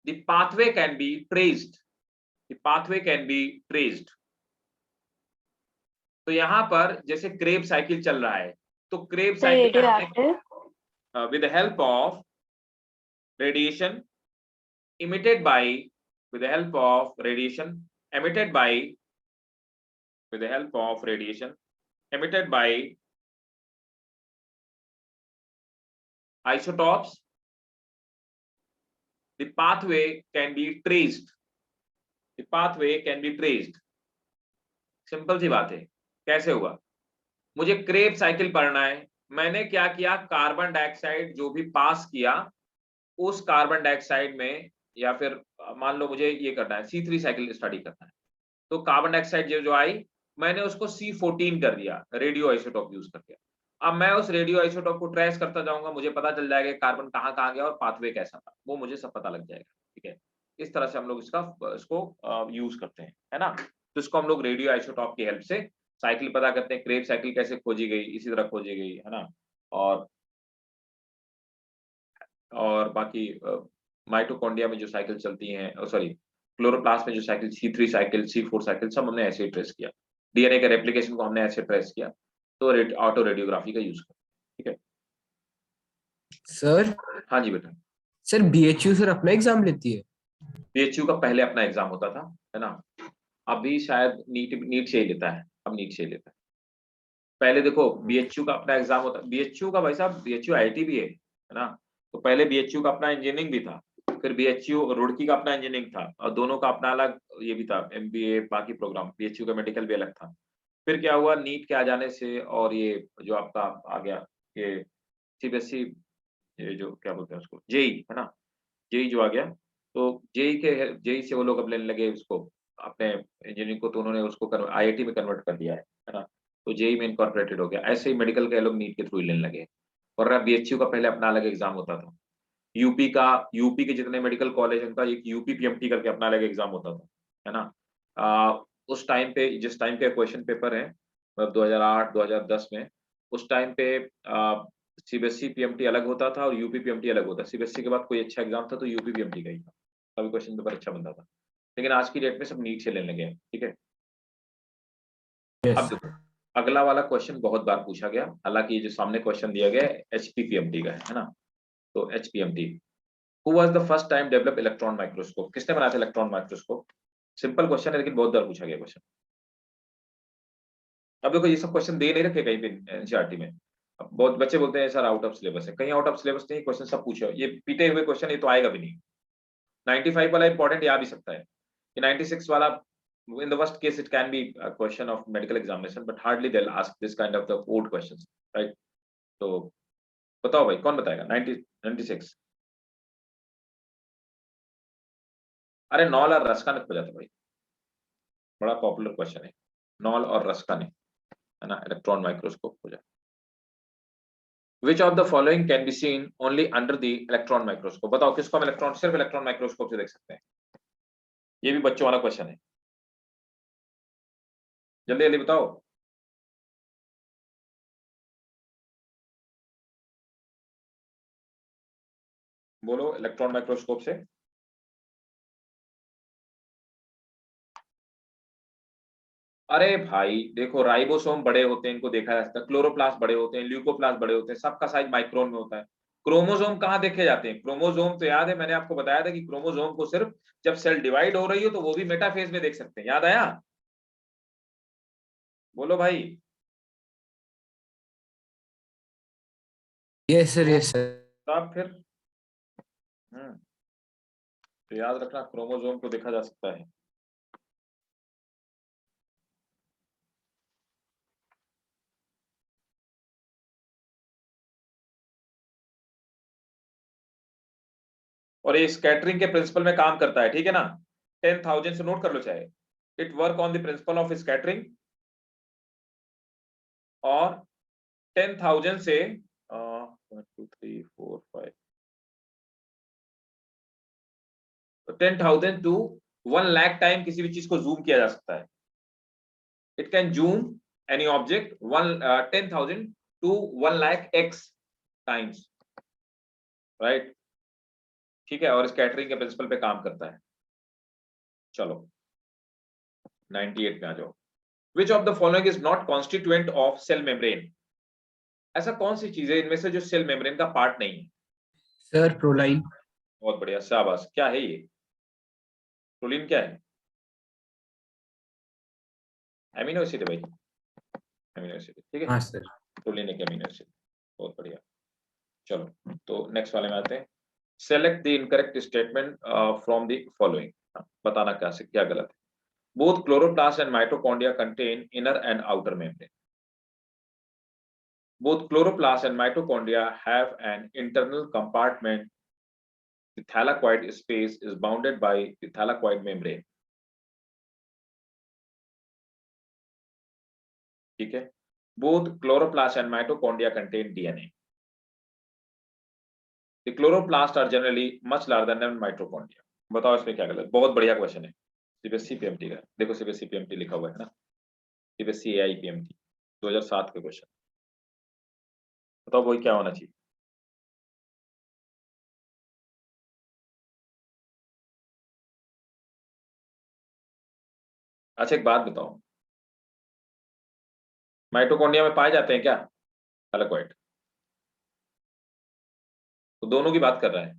The pathway can be traced. तो यहां पर जैसे Krebs cycle चल रहा है, तो Krebs cycle with the help of radiation emitted by radiation emitted by isotopes, the pathway can be traced. The pathway can be traced. Simple सी बात है। कैसे हुआ? मुझे क्रेब साइकिल पढ़ना है। मैंने क्या किया, कार्बन डाइऑक्साइड जो भी पास किया उस कार्बन डाइऑक्साइड में, या फिर मान लो मुझे ये करना है C3 साइकिल स्टडी करना है, तो कार्बन डाइऑक्साइड जो आई मैंने उसको C14 कर दिया, रेडियो आइसोटोप यूज करके। अब मैं उस रेडियो आइसोटोप को ट्रेस करता जाऊंगा, मुझे पता चल जाएगा कार्बन कहाँ गया और पाथवे कैसा था, वो मुझे सब पता लग जाएगा। ठीक है, इस तरह से हम लोग इसको यूज करते हैं, है ना। तो इसको हम लोग रेडियो आइसोटोप की हेल्प से साइकिल पता करते हैं। क्रेब साइकिल कैसे खोजी गई, इसी तरह खोजी गई, है ना। और बाकी माइटोकॉन्ड्रिया में जो साइकिल चलती हैं, सॉरी क्लोरोप्लास्ट में जो cycle C3 cycle, C4 cycle, सब हमने ऐसे ही ट्रेस किया। डीएनए के रेप्लिकेशन को हमने ऐसे ट्रेस किया, तो ऑटो रेडियोग्राफी का यूज कर। ठीक है सर। हाँ जी बेटा। सर BHU सर अपना एग्जाम लेती है? BHU का पहले अपना एग्जाम होता था, है ना। अभी शायद नीट से ही लेता है, अब नीट से ही लेता है। पहले देखो BHU का अपना एग्जाम होता, BHU का भाई साहब, BHU IIT भी है ना। तो पहले BHU का अपना इंजीनियरिंग भी था, फिर BHU रुड़की का अपना इंजीनियरिंग था, और दोनों का अपना अलग ये भी था, MBA बाकी प्रोग्राम। BHU का मेडिकल भी अलग था। फिर क्या हुआ, नीट के आ जाने से और ये जो आपका आ गया ये CBSE, ये जो क्या बोलते हैं उसको, जेई, है ना। जेई जो आ गया, तो जेई से वो लोग अब लेने लगे उसको, अपने इंजीनियरिंग को, तो उन्होंने उसको IIT में कन्वर्ट कर दिया है ना। तो जेई में इनकॉर्पोरेटेड हो गया। ऐसे ही मेडिकल के लोग नीट के थ्रू ही लेने लगे। और BHU का पहले अपना अलग एग्जाम होता था। यूपी के जितने मेडिकल कॉलेज, उनका एक यूपी PMT करके अपना अलग एग्जाम होता था, है ना। उस टाइम पे, जिस टाइम के क्वेश्चन पेपर है, मतलब 2008-2010 में, उस टाइम पे CBSE PMT अलग होता था और यूपी PMT अलग होता। CBSE के बाद कोई अच्छा एग्जाम था तो यूपी PMT का ही था, तभी क्वेश्चन पेपर अच्छा बनता था। लेकिन आज की डेट में सब नीट से लेने लगे हैं। ठीक है, अब देखो अगला वाला क्वेश्चन बहुत बार पूछा गया, हालांकि ये जो सामने क्वेश्चन दिया गया है HPPMT का है ना। तो HPMT, who was the first time develop electron microscope, किसने बनाया था इलेक्ट्रॉन माइक्रोस्कोप? सिंपल क्वेश्चन है, लेकिन बहुत बार पूछा गया क्वेश्चन। अब देखो ये सब क्वेश्चन दे नहीं रखे कहीं पे NCERT में। अब बहुत बच्चे बोलते हैं सर आउट ऑफ सिलेबस है, कहीं आउट ऑफ सिलेबस नहीं, क्वेश्चन सब पूछे, ये पीटे हुए क्वेश्चन, ये तो आएगा भी नहीं। 95 वाला इंपॉर्टेंट या भी सकता है, ये 96 वाला in the worst case it can be a question of medical examination, but hardly they'll ask this kind of the old questions, right? तो बताओ भाई कौन बताएगा 96? अरे नॉल और रस्कानिक हो जाता भाई, बड़ा पॉपुलर क्वेश्चन है, नॉल और रस्कानिक, है ना, इलेक्ट्रॉन माइक्रोस्कोप हो जाए। Which of the following can be seen only under the electron microscope? बताओ किसको हम इलेक्ट्रॉन, सिर्फ इलेक्ट्रॉन माइक्रोस्कोप से देख सकते हैं? ये भी बच्चों वाला क्वेश्चन है, जल्दी जल्दी बताओ। बोलो इलेक्ट्रॉन माइक्रोस्कोप से। अरे भाई देखो, राइबोसोम बड़े होते हैं, इनको देखा जा सकता है, क्लोरोप्लास्ट बड़े होते हैं, ल्यूकोप्लास्ट बड़े होते हैं, सबका साइज माइक्रोन में होता है। क्रोमोसोम कहाँ देखे जाते हैं? क्रोमोसोम तो याद है, मैंने आपको बताया था कि क्रोमोसोम को सिर्फ जब सेल डिवाइड हो रही हो तो वो भी मेटाफेज में देख सकते हैं, याद आया? बोलो भाई। Yes sir, yes sir. तब फिर तो याद रखना, क्रोमोसोम को देखा जा सकता है। और ये स्कैटरिंग के प्रिंसिपल में काम करता है, ठीक है ना। 10,000 से नोट कर लो चाहे, it work on the principle of scattering, और 10,000 से 1 2 3 4 5 10,000 टू 1 लाख टाइम किसी भी चीज को जूम किया जा सकता है। It can zoom any object 10,000 to 1 lakh x times, right. ठीक है, और स्कैटरिंग के प्रिंसिपल पे काम करता है। चलो 98 में आ जाओ। Which of the following is not constituent of cell membrane? ऐसा कौन सी चीज है इनमें से जो सेल मेम्ब्रेन का पार्ट नहीं है? Sir proline. बहुत बढ़िया, शाबाश। क्या है ये? प्रोलीन क्या है? एमिनो एसिड है भाई। अमीनो एसिड, ठीक है। हाँ सर। प्रोलिनिक अमीनो एसिड, बहुत बढ़िया। चलो तो नेक्स्ट वाले में आते हैं। Select the incorrect statement from the following, बताना क्या गलत है। Both chloroplast and mitochondria contain inner and outer membrane. Both chloroplasts and mitochondria have an internal compartment. The thylakoid space is bounded by the thylakoid membrane. ठीक है। Both chloroplasts and mitochondria contain DNA. The chloroplasts are generally much larger than mitochondria. बताओ इसमें क्या गलत। बहुत बढ़िया question है, CBSE PMT का। देखो सीबीएसई पीएमटी लिखा हुआ है ना, सीबीएसई एआई पीएमटी 2007 के क्वेश्चन। बताओ वही क्या होना चाहिए। अच्छा एक बात बताओ, माइटोकॉन्ड्रिया में पाए जाते हैं क्या थैलेकॉइड? तो दोनों की बात कर रहा है।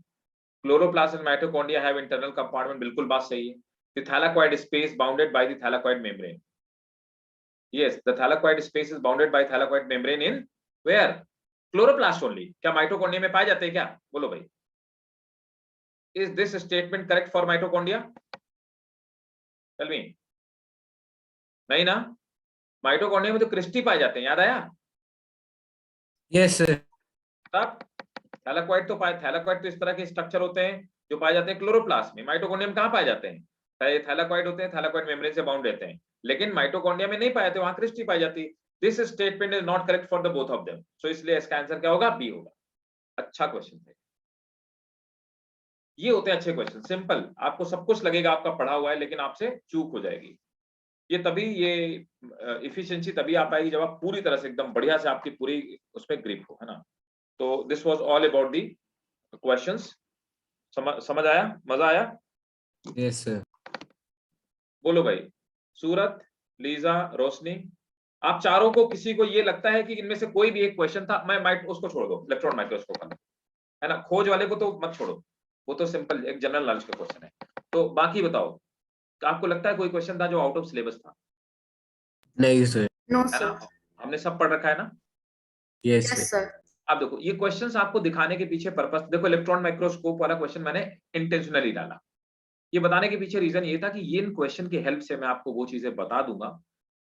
Chloroplast and mitochondria have internal compartment, बिल्कुल बात सही है। The thylakoid space bounded by the thylakoid membrane. Yes, the thylakoid space is bounded by thylakoid membrane in where? Chloroplast only. क्या माइटोकॉन्ड्रिया में पाए जाते हैं क्या? बोलो भाई। Is this statement correct for mitochondria? Tell me. नहीं ना, माइटोकॉन्ड्रिया में तो क्रिस्टी पाए जाते हैं, याद आया? Yes sir. तब थैलाकॉइड तो इस तरह के स्ट्रक्चर होते हैं जो पाए जाते हैं क्लोरोप्लास्ट में। माइटोकॉन्ड्रिया में कहाँ पाए जाते हैं? थैलाकॉइड होते हैं, थैलाकॉइड मेम्ब्रेन से बाउंड रहते हैं, लेकिन माइटोकॉन्ड्रिया में नहीं पाए जाते, वहां क्रिस्टी पाई जाती है। This statement is not correct for the both of them, so इसलिए इसका आंसर क्या होगा? बी होगा। अच्छा क्वेश्चन है, ये होते हैं अच्छे क्वेश्चन, सिंपल। आपको सब कुछ लगेगा आपका पढ़ा हुआ है, लेकिन आपसे चूक हो जाएगी। ये तभी ये इफिशिएंसी तभी आ पाएगी जब आप पूरी तरह से एकदम बढ़िया से आपकी पूरी उसमें ग्रिप हो, है ना। तो this was all about the questions. समझ आया? मजा आया? Yes sir. बोलो भाई। सूरत, लीजा, रोशनी, आप चारों को किसी को ये लगता है कि इनमें से कोई भी एक क्वेश्चन था, मैं उसको छोड़ दो, इलेक्ट्रॉन माइक्रोस्कोप का, है ना। खोज वाले को तो मत छोड़ो, वो तो सिंपल एक जनरल नॉलेज का क्वेश्चन है। तो बाकी बताओ, आपको लगता है कोई क्वेश्चन था जो आउट ऑफ सिलेबस था? नहीं सर। नो है ना, सर। हमने सब पढ़ रखा है ना। Yes yes sir. सर। अब देखो ये क्वेश्चंस आपको दिखाने के पीछे पर्पस, देखो इलेक्ट्रॉन माइक्रोस्कोप वाला क्वेश्चन मैंने इंटेंशनली डाला, ये बताने के पीछे रीजन ये था कि ये इन क्वेश्चन की हेल्प से मैं आपको वो चीजें बता दूंगा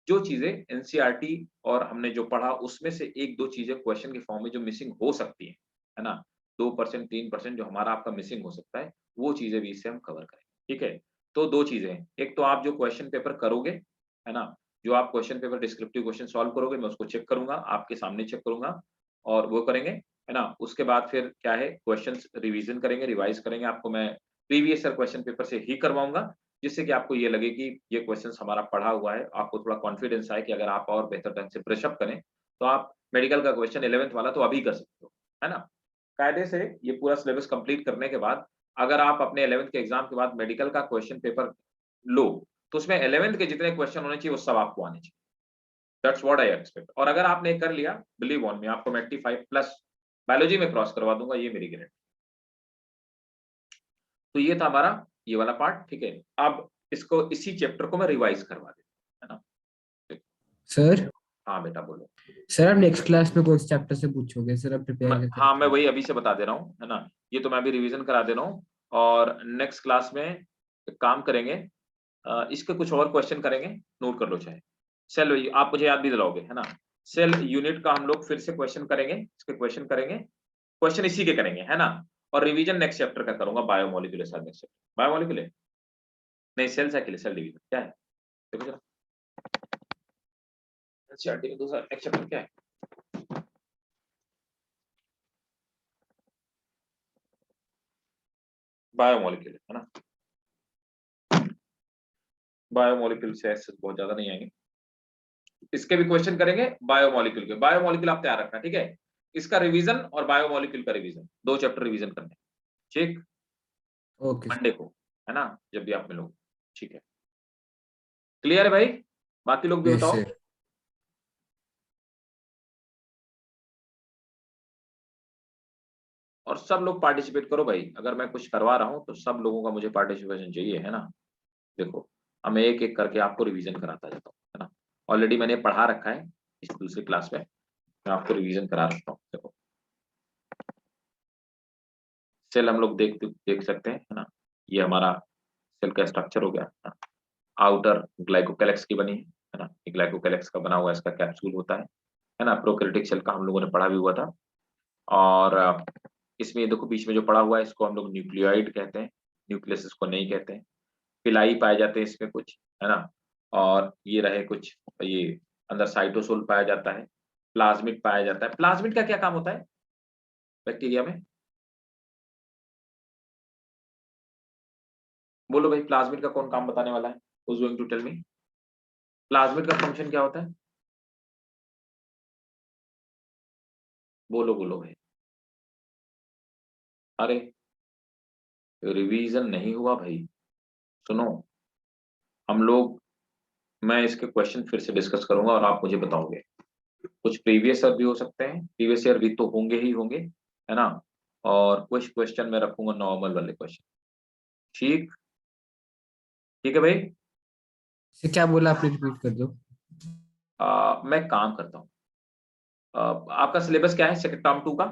जो चीजें एनसीईआरटी और हमने जो पढ़ा उसमें से एक दो चीजें क्वेश्चन के फॉर्म में जो मिसिंग हो सकती है ना, 2% 3% जो हमारा आपका मिसिंग हो सकता है, वो चीजें भी इससे हम कवर करें। ठीक है, तो दो चीजें हैं, एक तो आप जो क्वेश्चन पेपर करोगे, है ना, जो आप question paper descriptive question solve करोगे, मैं उसको चेक करूंगा, आपके सामने चेक करूंगा और वो करेंगे, है ना। उसके बाद फिर क्या है, क्वेश्चंस रिवीजन करेंगे, रिवाइज करेंगे, आपको मैं प्रीवियस ईयर क्वेश्चन पेपर से ही करवाऊंगा, जिससे कि आपको ये लगे कि ये क्वेश्चंस हमारा पढ़ा हुआ है, आपको थोड़ा कॉन्फिडेंस आए कि अगर आप और बेहतर ढंग से ब्रशअप करें तो आप मेडिकल का क्वेश्चन 11th वाला तो अभी कर सकते हो, है ना। कायदे से ये पूरा सिलेबस कंप्लीट करने के बाद अगर आप अपने 11th के एग्जाम के बाद मेडिकल का क्वेश्चन पेपर लो तो उसमें 11th के जितने क्वेश्चन होने चाहिए वो सब आपको आने चाहिए। That's what I expect. और अगर आपने कर लिया, बिलीव ऑन मी, आपको मैं 85+ बायोलॉजी में क्रॉस करवा दूंगा, ये मेरी गारंटी। तो ये था हमारा ये वाला पार्ट, ठीक है। अब इसको इसी चैप्टर को मैं रिवाइज करवा देता हूं, है ना। सर। हाँ बेटा बोलो। सर आप नेक्स्ट क्लास में कौन से चैप्टर से पूछोगे सर? आप प्रिपेयर करके हाँ मैं रखिए। वही अभी से बता दे रहा हूँ, है ना। ये तो मैं अभी रिवीजन करा दे रहा हूँ और नेक्स्ट क्लास में एक काम करेंगे, इसके कुछ और क्वेश्चन करेंगे, नोट कर लो चाहे। सेल, आप मुझे याद भी दिलाओगे, है ना। सेल यूनिट का हम लोग फिर से क्वेश्चन करेंगे, इसके क्वेश्चन करेंगे, क्वेश्चन इसी के करेंगे, है ना। और रिवीजन नेक्स्ट चैप्टर का करूंगा, बायोमोलिक्यूलर साथ नेक्स्ट चैप्टर। बायोमोलिक्यूलर नहीं, सेल साइकिल, सेल डिवीजन क्या है देखो जरा, एनसीईआरटी में दूसरा नेक्स्ट चैप्टर क्या है। बायोमोलिक्यूलर, है ना। बायोमोलिक्यूल से ऐसे बहुत ज्यादा नहीं आएंगे, इसके भी क्वेश्चन करेंगे बायोमोलिक्यूल के। बायोमोलिक्यूल आप तैयार रखना, ठीक है। इसका रिवीजन और बायोमोलिक्यूल का रिवीजन, दो चैप्टर रिवीजन करने, ठीक। ओके मंडे को, है ना, जब भी आप मिलोगे, ठीक है। क्लियर है भाई? बाकी लोग भी यस बताओ। सर। और सब लोग पार्टिसिपेट करो भाई, अगर मैं कुछ करवा रहा हूँ तो सब लोगों का मुझे पार्टिसिपेशन चाहिए, है ना। देखो, अब मैं एक एक करके आपको रिवीजन कराता जाता हूँ, है ना। ऑलरेडी मैंने पढ़ा रखा है, इस दूसरी क्लास में मैं आपको रिवीजन करा रखता हूँ। देखो सेल हम लोग देख सकते हैं, है ना। ये हमारा सेल का स्ट्रक्चर हो गया। आउटर ग्लाइकोकैलेक्स की बनी है ना। ये ग्लाइकोकैलेक्स का बना हुआ इसका कैप्सूल होता है ना। प्रोकैरियोटिक सेल का हम लोगों ने पढ़ा भी हुआ था। और इसमें ये देखो बीच में जो पड़ा हुआ है इसको हम लोग न्यूक्लियोइड कहते हैं, न्यूक्लियस इसको नहीं कहते हैं। पिलाई पाए जाते हैं इसमें कुछ, है ना। और ये रहे कुछ, ये अंदर साइटोसोल पाया जाता है, प्लाज्मिड पाया जाता है। प्लाज्मिड का क्या काम होता है बैक्टीरिया में? बोलो भाई, प्लाज्मिड का कौन काम बताने वाला है? Who's going to tell me? Plasmid का फंक्शन क्या होता है? बोलो बोलो भाई। अरे रिवीजन नहीं हुआ भाई। सुनो, हम लोग, मैं इसके क्वेश्चन फिर से डिस्कस करूंगा और आप मुझे बताओगे। कुछ प्रीवियस ईयर भी हो सकते हैं, प्रीवियस ईयर भी तो होंगे ही होंगे, है ना। और कुछ क्वेश्चन मैं रखूंगा नॉर्मल वाले क्वेश्चन। ठीक, ठीक है भाई। से क्या बोला आपने, रिपीट कर दो। मैं काम करता हूँ। आपका सिलेबस क्या है सेकंड टर्म 2 का?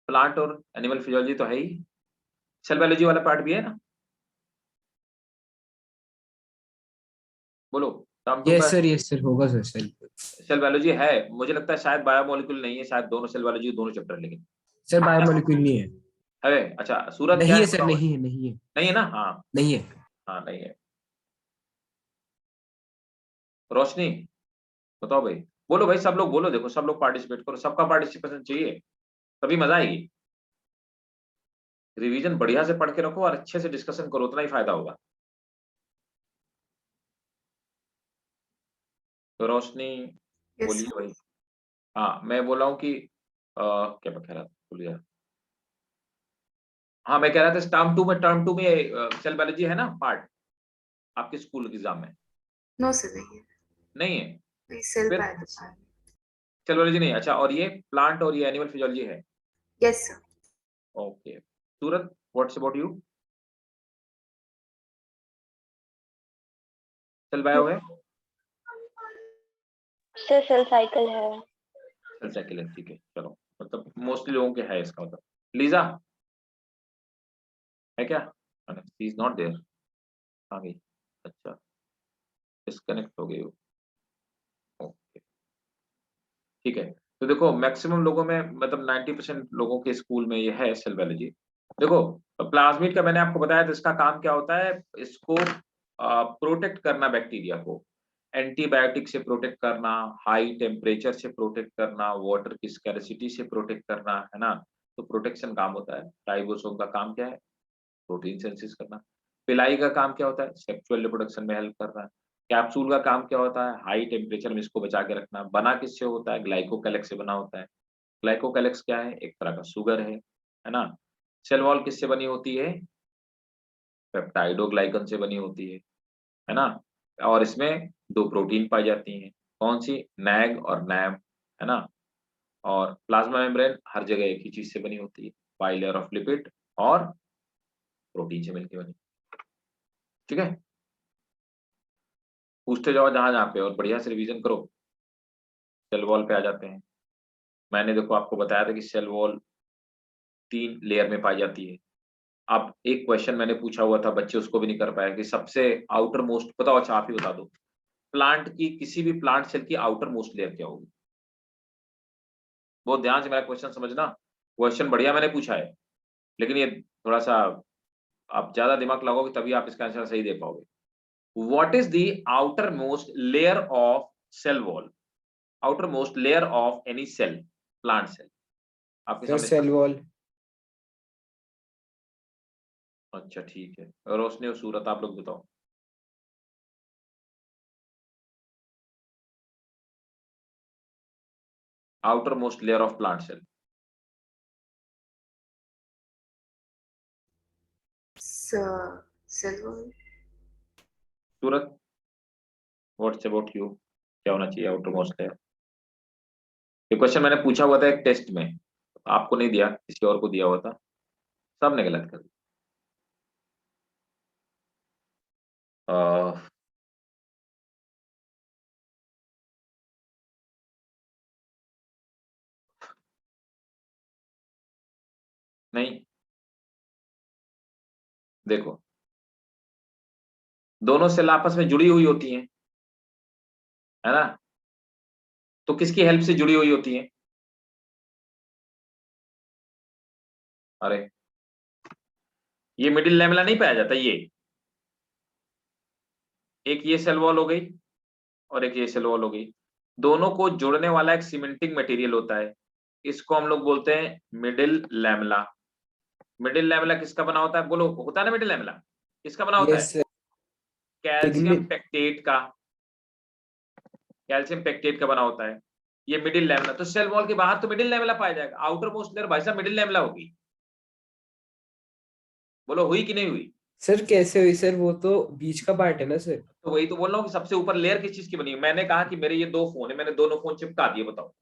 प्लांट और एनिमल फिजियोलॉजी तो है ही, सेल बायोलॉजी वाला पार्ट भी है ना। बोलो, टर्म 2 का यस सर होगा सर। सेल बायोलॉजी है। मुझे लगता है शायद बायोमोलिक्यूल नहीं है, शायद दोनों सेल बायोलॉजी दोनों चैप्टर, लेकिन सर बायोमोलिक्यूल नहीं है। है। अच्छा सूरज क्या नहीं है है सर, बताओ। नहीं है, नहीं है, नहीं है ना? हाँ नहीं है। हाँ नहीं है। रोशनी बताओ भाई। बोलो भाई, सब लोग बोलो, देखो सब लोग पार्टिसिपेट करो, सबका पार्टिसिपेशन चाहिए तभी मजा आएगी। रिवीजन बढ़िया से पढ़ के रखो और अच्छे से डिस्कशन करो, उतना ही फायदा होगा। तो रोशनी Yes, बोलिए sir. भाई। हाँ मैं बोला हूँ कि क्या मैं कह रहा था, भूल गया। हाँ मैं कह रहा था टर्म टू में सेल बायोलॉजी है ना पार्ट आपके स्कूल एग्जाम में? No, sir, नहीं है। नहीं है? We sell फिर by the time. Cell biology नहीं है। अच्छा, और ये प्लांट और ये एनिमल फिजियोलॉजी है? Yes, sir. Okay. Surat, what's about you? Cell bio है? सर सेल साइकिल है। सेल साइकिल है, ठीक है चलो। मतलब मोस्टली लोगों के है इसका मतलब। लीजा है क्या? She is not there. आ गई। अच्छा, डिस्कनेक्ट हो गई वो। ओके ठीक है। तो देखो मैक्सिमम लोगों में, मतलब 90% लोगों के स्कूल में ये है सेल बायोलॉजी। देखो प्लाज्मिड का मैंने आपको बताया था, इसका काम क्या होता है, इसको प्रोटेक्ट करना बैक्टीरिया को, एंटीबायोटिक से प्रोटेक्ट करना, हाई टेम्परेचर से प्रोटेक्ट करना, वाटर की स्कैरसिटी से प्रोटेक्ट करना, है ना। तो प्रोटेक्शन काम होता है। राइबोसोम का काम क्या है? प्रोटीन सिंथेसिस करना। पिलाई का काम क्या होता है? सेक्सुअल रिप्रोडक्शन में हेल्प करना। कैप्सूल का काम क्या होता है? हाई टेम्परेचर में इसको बचा के रखना। बना किससे होता है? ग्लाइकोकैलेक्स से बना होता है। ग्लाइकोकैलेक्स क्या है? एक तरह का शुगर है ना। सेल वॉल किससे बनी होती है? पेप्टाइडोग्लाइकन से बनी होती है ना। और इसमें दो प्रोटीन पाई जाती हैं, कौन सी? नैग और नैम, है ना। और प्लाज्मा मेम्ब्रेन हर जगह एक ही चीज से बनी होती है, बाइलेयर ऑफ लिपिड और प्रोटीन से मिलकर बनी। ठीक है, पूछते जाओ जहां जहां पे और बढ़िया से रिवीजन करो। सेल वॉल पे आ जाते हैं। मैंने देखो आपको बताया था कि सेल वॉल 3 लेयर में पाई जाती है। अब एक क्वेश्चन मैंने पूछा हुआ था, बच्चे उसको भी नहीं कर पाए कि सबसे आउटर मोस्ट बताओ। अच्छा आप ही बता दो, प्लांट की किसी भी प्लांट सेल की आउटर मोस्ट लेयर क्या होगी? बहुत ध्यान से मेरा क्वेश्चन समझना। क्वेश्चन बढ़िया मैंने पूछा है, लेकिन ये थोड़ा सा आप ज्यादा दिमाग लगाओगे तभी आप इसका आंसर सही दे पाओगे। What is the outermost layer of cell wall? Outermost layer of any cell, plant cell आपके सर सामने सेल वॉल। अच्छा ठीक है, रोशनी और सूरत आप लोग बताओ। Outermost layer of plant cell. Cell wall. Surat, what's about you? क्या होना चाहिए आउटर मोस्ट लेयर? ये क्वेश्चन मैंने पूछा हुआ था एक टेस्ट में, आपको नहीं दिया, किसी और को दिया हुआ था, सबने गलत कर दिया। नहीं, देखो दोनों सेल आपस में जुड़ी हुई होती हैं, है ना, तो किसकी हेल्प से जुड़ी हुई होती हैं? अरे ये मिडिल लैमेला नहीं पाया जाता, ये एक ये सेल वॉल हो गई और एक ये सेल वॉल हो गई, दोनों को जोड़ने वाला एक सीमेंटिंग मटेरियल होता है, इसको हम लोग बोलते हैं मिडिल लैमेला। मिडिल लैमेला किसका बना होता है? बोलो, होता है ना मिडिल लैमेला, किसका बना होता है? Yes sir. कैल्शियम पेक्टेट का, कैल्शियम पेक्टेट का बना होता है ये मिडिल लैमेला। तो सेल वॉल के बाहर तो मिडिल लैमेला पाया जाएगा, आउटर मोस्ट लेयर भाई साहब मिडिल लैमेला होगी। बोलो हुई कि नहीं हुई? सर कैसे हुई सर, वो तो बीच का पार्ट है ना सर। तो वही तो बोल रहा हूँ कि सबसे ऊपर लेयर किस चीज की बनी है। मैंने कहा कि मेरे ये दो फोन है, मैंने दोनों फोन चिपका दिए, बताओ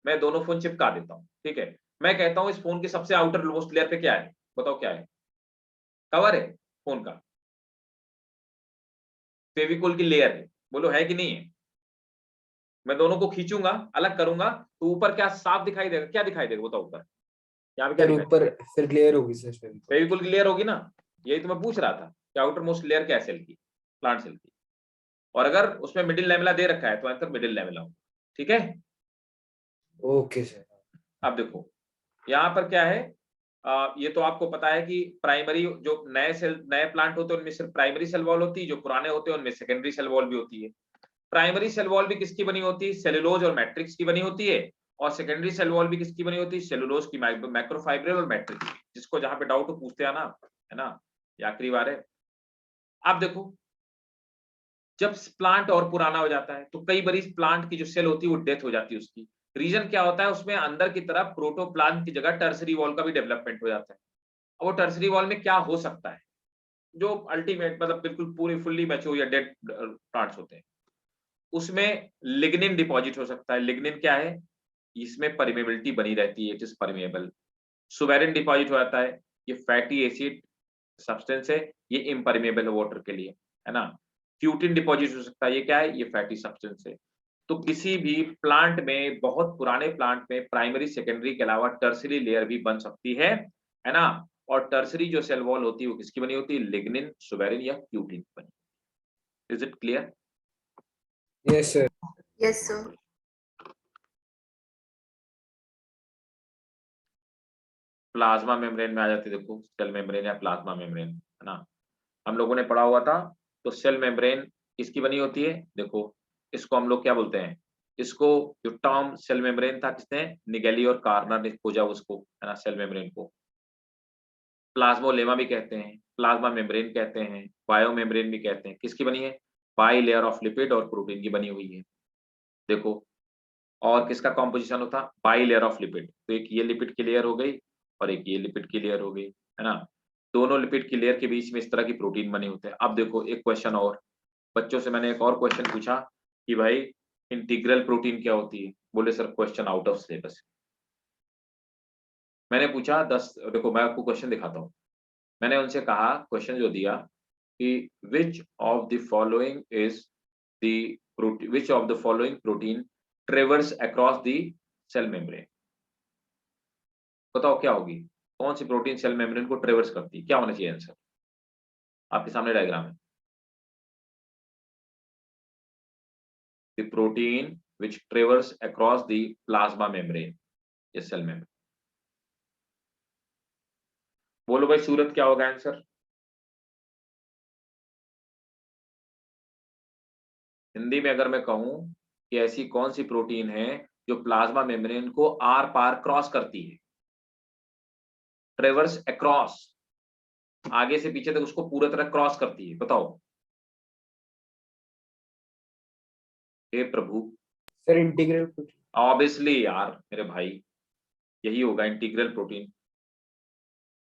मैं दोनों फोन चिपका देता हूँ, ठीक है, मैं कहता हूँ इस फोन के सबसे आउटर मोस्ट लेयर पे क्या है, बताओ क्या है? कवर है फोन का, फेविकोल की लेयर है, बोलो है कि नहीं है? मैं दोनों को खींचूंगा, अलग करूंगा, तो ऊपर क्या साफ दिखाई देगा? क्या दिखाई देगा बताओ? ऊपर यहाँ पे क्या सर दिखाई? ऊपर फिर लेयर होगी सर, फेविकोल की लेयर होगी ना, यही तो मैं पूछ रहा था कि आउटर मोस्ट लेयर क्या है सेल की, प्लांट सेल की, और अगर उसमें मिडिल लैमेला दे रखा है तो आंसर मिडिल लैमेला हो, ठीक है। Okay sir. अब देखो यहाँ पर क्या है, ये तो आपको पता है कि प्राइमरी जो नए सेल नए प्लांट होते हैं उनमें सिर्फ प्राइमरी सेल वॉल होती है, जो पुराने होते हैं उनमें सेकेंडरी सेल वॉल भी होती है। प्राइमरी सेल वॉल भी किसकी बनी होती है? सेलुलोज और मैट्रिक्स की बनी होती है, और सेकेंडरी सेल वॉल भी किसकी बनी होती है? सेलुलोज की, मैक्रोफाइब्रिल और मैट्रिक्स की। जिसको जहां पे डाउट हो पूछते आना, है ना, ये आखिरी बार है। आप देखो जब प्लांट और पुराना हो जाता है तो कई बार इस प्लांट की जो सेल होती है वो डेथ हो जाती है उसकी। रीजन क्या होता है? उसमें अंदर की तरफ प्रोटोप्लाज्म की जगह टर्सरी वॉल का भी डेवलपमेंट हो जाता है। और वो टर्सरी वॉल में क्या हो सकता है? जो अल्टीमेट मतलब बिल्कुल पूरी फुल्ली मैच्योर या डेड प्लांट्स होते हैं, उसमें लिग्निन डिपॉजिट हो सकता है। लिग्निन क्या है? इसमें परमेबिलिटी बनी रहती है, इट इज परमेबल। सुवेरिन डिपॉजिट हो जाता है, ये फैटी एसिड सब्सटेंस है, ये इम्परमेबल है वाटर के लिए, है ना। क्यूटिन डिपॉजिट हो सकता है, ये क्या है? ये फैटी सब्सटेंस है। तो किसी भी प्लांट में, बहुत पुराने प्लांट में प्राइमरी सेकेंडरी के अलावा टर्सरी लेयर भी बन सकती है ना। और टर्सरी जो सेल वॉल होती है वो किसकी बनी होती है? लिग्निन, सुवेरिन या क्यूटिन की बनी। Is it clear? Yes sir. Yes, sir. Plasma membrane में आ जाती है, देखो सेल मेम्ब्रेन या प्लाज्मा मेम्ब्रेन, है ना, हम लोगों ने पढ़ा हुआ था। तो सेल मेम्ब्रेन किसकी बनी होती है? देखो इसको हम लोग क्या बोलते हैं? इसको जो टर्म सेल मेम्ब्रेन था, किसने? निगेली और कार्नर ने खोजा उसको, है ना, सेल मेम्ब्रेन को। प्लाज्मोलेमा भी कहते हैं, प्लाज्मा मेम्ब्रेन कहते हैं, बायो मेम्ब्रेन भी कहते हैं। किसकी बनी है? बाई लेयर ऑफ लिपिड और प्रोटीन की बनी हुई है। देखो और किसका कॉम्पोजिशन होता? By layer of lipid. तो एक ये लिपिड की लेयर हो गई और एक ये लिपिड की लेयर हो गई, है ना। दोनों लिपिड की लेयर के बीच में इस तरह की प्रोटीन बने होते हैं। अब देखो एक क्वेश्चन और, बच्चों से मैंने एक और क्वेश्चन पूछा कि भाई इंटीग्रल प्रोटीन क्या होती है? बोले sir question out of syllabus. मैंने पूछा 10, देखो मैं आपको क्वेश्चन दिखाता हूँ। मैंने उनसे कहा, क्वेश्चन जो दिया कि which of the following is the protein, which of the following protein traverse across the cell membrane. बताओ क्या होगी? कौन सी प्रोटीन सेल मेम्ब्रेन को ट्रेवर्स करती है? क्या होना चाहिए आंसर? आपके सामने डायग्राम है। The protein which traverse across the plasma membrane, ये सेल मेम्ब्रेन। बोलो भाई सूरत क्या होगा आंसर? हिंदी में अगर मैं कहूं कि ऐसी कौन सी प्रोटीन है जो प्लाज्मा मेम्ब्रेन को आर पार क्रॉस करती है? ट्रेवर्स अक्रॉस, आगे से पीछे तक उसको पूरी तरह क्रॉस करती है, बताओ। हे प्रभु। Sir integral protein. ऑब्वियसली यार मेरे भाई, यही होगा इंटीग्रल प्रोटीन।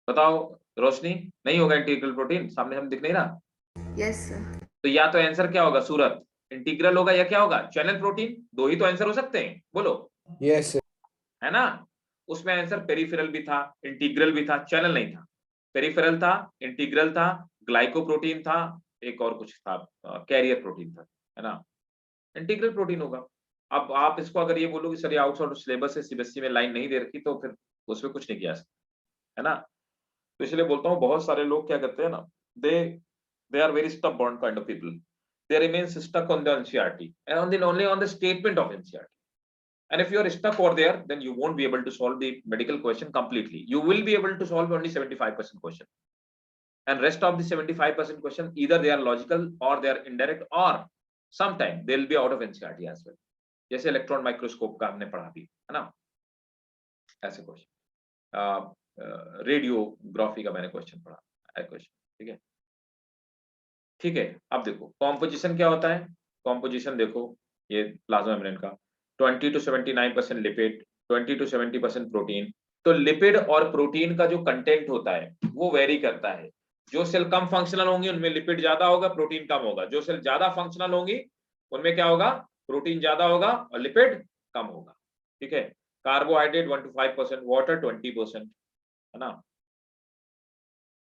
बताओ रोशनी, नहीं होगा इंटीग्रल प्रोटीन? सामने हम दिख नहीं रहा? Yes, sir. तो या तो आंसर क्या होगा सूरत? इंटीग्रल होगा या क्या होगा? Channel protein. दो ही तो आंसर हो सकते हैं, बोलो। Yes sir. है ना। उसमें आंसर पेरिफेरल भी था, इंटीग्रल भी था, चैनल नहीं था। पेरिफेरल था, इंटीग्रल था, ग्लाइकोप्रोटीन था, एक और कुछ था, कैरियर प्रोटीन था, है ना। इंटीग्रल प्रोटीन होगा। अब आप इसको अगर ये बोलो कि सर ये आउट ऑफ सिलेबस है, सीबीएसई में लाइन नहीं दे रखी, तो फिर उसमें कुछ नहीं किया, है ना। तो इसलिए बोलता हूँ बहुत सारे लोग क्या करते हैं ना, they are very stubborn kind of people. They remain stuck on the NCERT and only on the statement of NCERT. And if you are stuck over there, then you won't be able to solve the medical question completely. You will be able to solve only 75% question. And rest of the 75% question, either they are logical or they are indirect, or sometime they will be out of NCERT as well. जैसे electron microscope का हमने पढ़ा भी, है ना, ऐसे question. Radiography का मैंने क्वेश्चन पढ़ा, क्वेश्चन, ठीक है। ठीक है, अब देखो कॉम्पोजिशन क्या होता है। कॉम्पोजिशन देखो, ये प्लाज्मा मेम्ब्रेन का 20 to 79% लिपिड, 20 to 70% प्रोटीन। तो लिपिड और प्रोटीन का जो कंटेंट होता है वो वेरी करता है। जो सेल कम फंक्शनल होंगी उनमें लिपिड ज्यादा होगा, प्रोटीन कम होगा। जो सेल ज्यादा फंक्शनल होंगी उनमें क्या होगा, प्रोटीन ज्यादा होगा और लिपिड कम होगा। ठीक है, कार्बोहाइड्रेट 1 to 5%, वाटर 20%, है ना।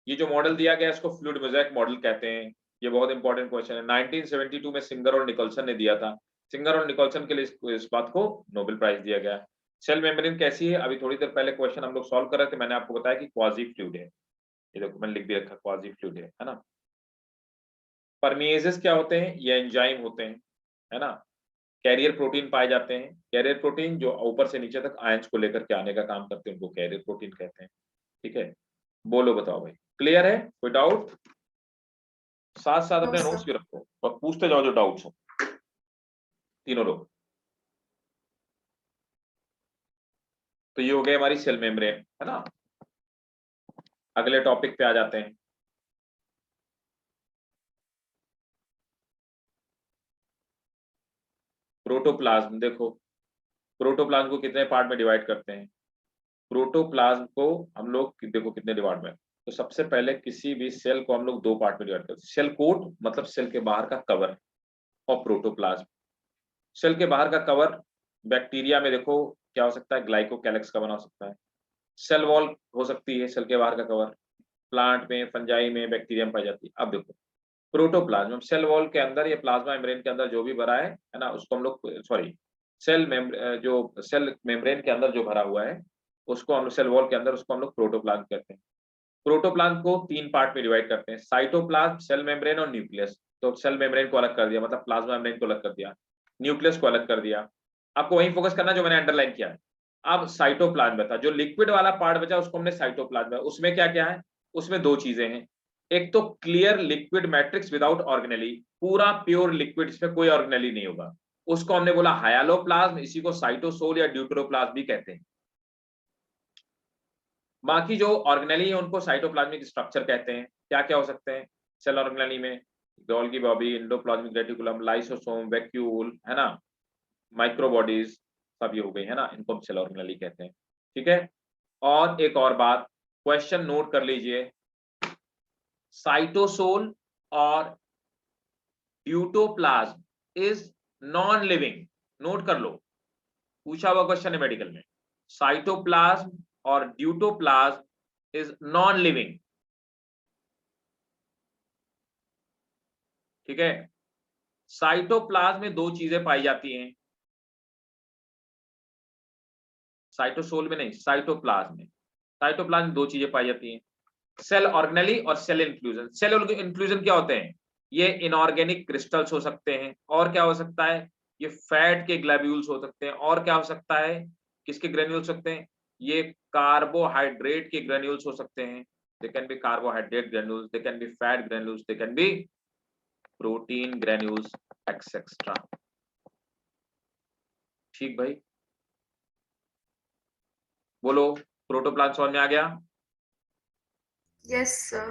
ये जो मॉडल दिया गया है इसको फ्लूइड मोज़ेक मॉडल कहते हैं। ये बहुत इंपॉर्टेंट क्वेश्चन है, 1972 में सिंगर और निकोलसन ने दिया था। सिंगर और निकोलसन के लिए इस बात को नोबेल प्राइज दिया गया। सेल मेम्ब्रेन कैसी है, अभी थोड़ी देर पहले क्वेश्चन हम लोग सॉल्व कर रहे थे, मैंने आपको बताया कि क्वाजी फ्लूइड है। ये देखो मैंने लिख भी रखा, क्वाजी फ्लूइड है ना। परमिएजेस क्या होते हैं, ये एंजाइम होते हैं, है ना। कैरियर प्रोटीन पाए जाते हैं। कैरियर प्रोटीन जो ऊपर से नीचे तक आयंस को लेकर के आने का काम करते हैं, उनको कैरियर प्रोटीन कहते हैं। ठीक है, बोलो बताओ भाई, क्लियर है, कोई डाउट? साथ साथ No, अपने sir. नोट्स भी रखो और पूछते जाओ जो डाउट्स हो, तीनों लोग। तो ये हो गई हमारी सेल मेम्ब्रेन, है ना। अगले टॉपिक पे आ जाते हैं। प्रोटोप्लाज्म देखो, प्रोटोप्लाज्म को कितने पार्ट में डिवाइड करते हैं। प्रोटोप्लाज्म को हम लोग देखो कितने डिवाइड में, तो सबसे पहले किसी भी सेल को हम लोग दो पार्ट में डिवाइड करते हैं। सेल कोट मतलब सेल के बाहर का कवर, और प्रोटोप्लाज्म सेल के बाहर का कवर। बैक्टीरिया में देखो क्या हो सकता है, ग्लाइकोकैलिक्स का बना हो सकता है। सेल वॉल हो सकती है सेल के बाहर का कवर, प्लांट में, फंजाई में, बैक्टीरिया में पाई जाती है। अब देखो प्रोटोप्लाज्म सेल वॉल के अंदर, ये प्लाज्मा मेम्ब्रेन के अंदर जो भी भरा है ना, उसको हम लोग सॉरी जो सेल मेम्ब्रेन के अंदर जो भरा हुआ है उसको हम लोग सेल वॉल के अंदर, उसको हम लोग प्रोटोप्लाज्म कहते हैं। प्रोटोप्लाज्म को तीन पार्ट में डिवाइड करते हैं, साइटोप्लाज्म, सेल मेम्ब्रेन और न्यूक्लियस। तो सेल मेम्ब्रेन को अलग कर दिया, मतलब प्लाज्मा मेम्ब्रेन को अलग कर दिया, न्यूक्लियस को अलग कर दिया। आपको वहीं फोकस करना जो मैंने अंडरलाइन किया है। अब साइटोप्लाज्म बता, जो लिक्विड वाला पार्ट बचा उसको हमने साइटोप्लाज्म, उसमें क्या क्या है, उसमें दो चीजें हैं। एक तो clear liquid matrix without organelle, पूरा प्योर लिक्विड, इसमें कोई ऑर्गेनेली नहीं होगा, उसको हमने बोला हायालोप्लाज्म, इसी को साइटोसोल या ड्यूटेरोप्लाज्म भी कहते हैं। बाकी जो ऑर्गेनेली है उनको साइटोप्लाज्मिक स्ट्रक्चर कहते हैं। क्या क्या हो सकते हैं सेल ऑर्गेनेली में, Golgi body, endoplasmic reticulum, lysosome, vacuole, है ना, माइक्रोबॉडीज, सब ये हो गई, है ना, इनको हम सेल ऑर्गेनेली कहते हैं। ठीक है, और एक और बात, क्वेश्चन नोट कर लीजिए, साइटोसोल और ड्यूटोप्लाज्म इज नॉन लिविंग। नोट कर लो, पूछा हुआ क्वेश्चन है मेडिकल में। साइटोप्लाज्म और ड्यूटोप्लाज्म इज नॉन लिविंग। ठीक है, साइटोप्लाज्म में दो चीजें पाई जाती हैं, साइटोसोल में नहीं, साइटोप्लाज्म में। साइटोप्लाज्म में दो चीजें पाई जाती हैं, सेल ऑर्गेनेली और सेल इंक्लूजन। सेल इंक्लूजन क्या होते हैं, ये इनऑर्गेनिक क्रिस्टल्स हो सकते हैं, और क्या हो सकता है, ये फैट के ग्लोब्यूल्स हो सकते हैं, और क्या हो सकता है, किसके ग्रेन्यूल्स हो सकते हैं, ये कार्बोहाइड्रेट के ग्रेन्यूल्स हो सकते हैं। They can be carbohydrate granules, they can be fat granules, they can be protein granules etcetera. ठीक भाई, बोलो, प्रोटोप्लाज्म समझ में आ गया? Yes, sir.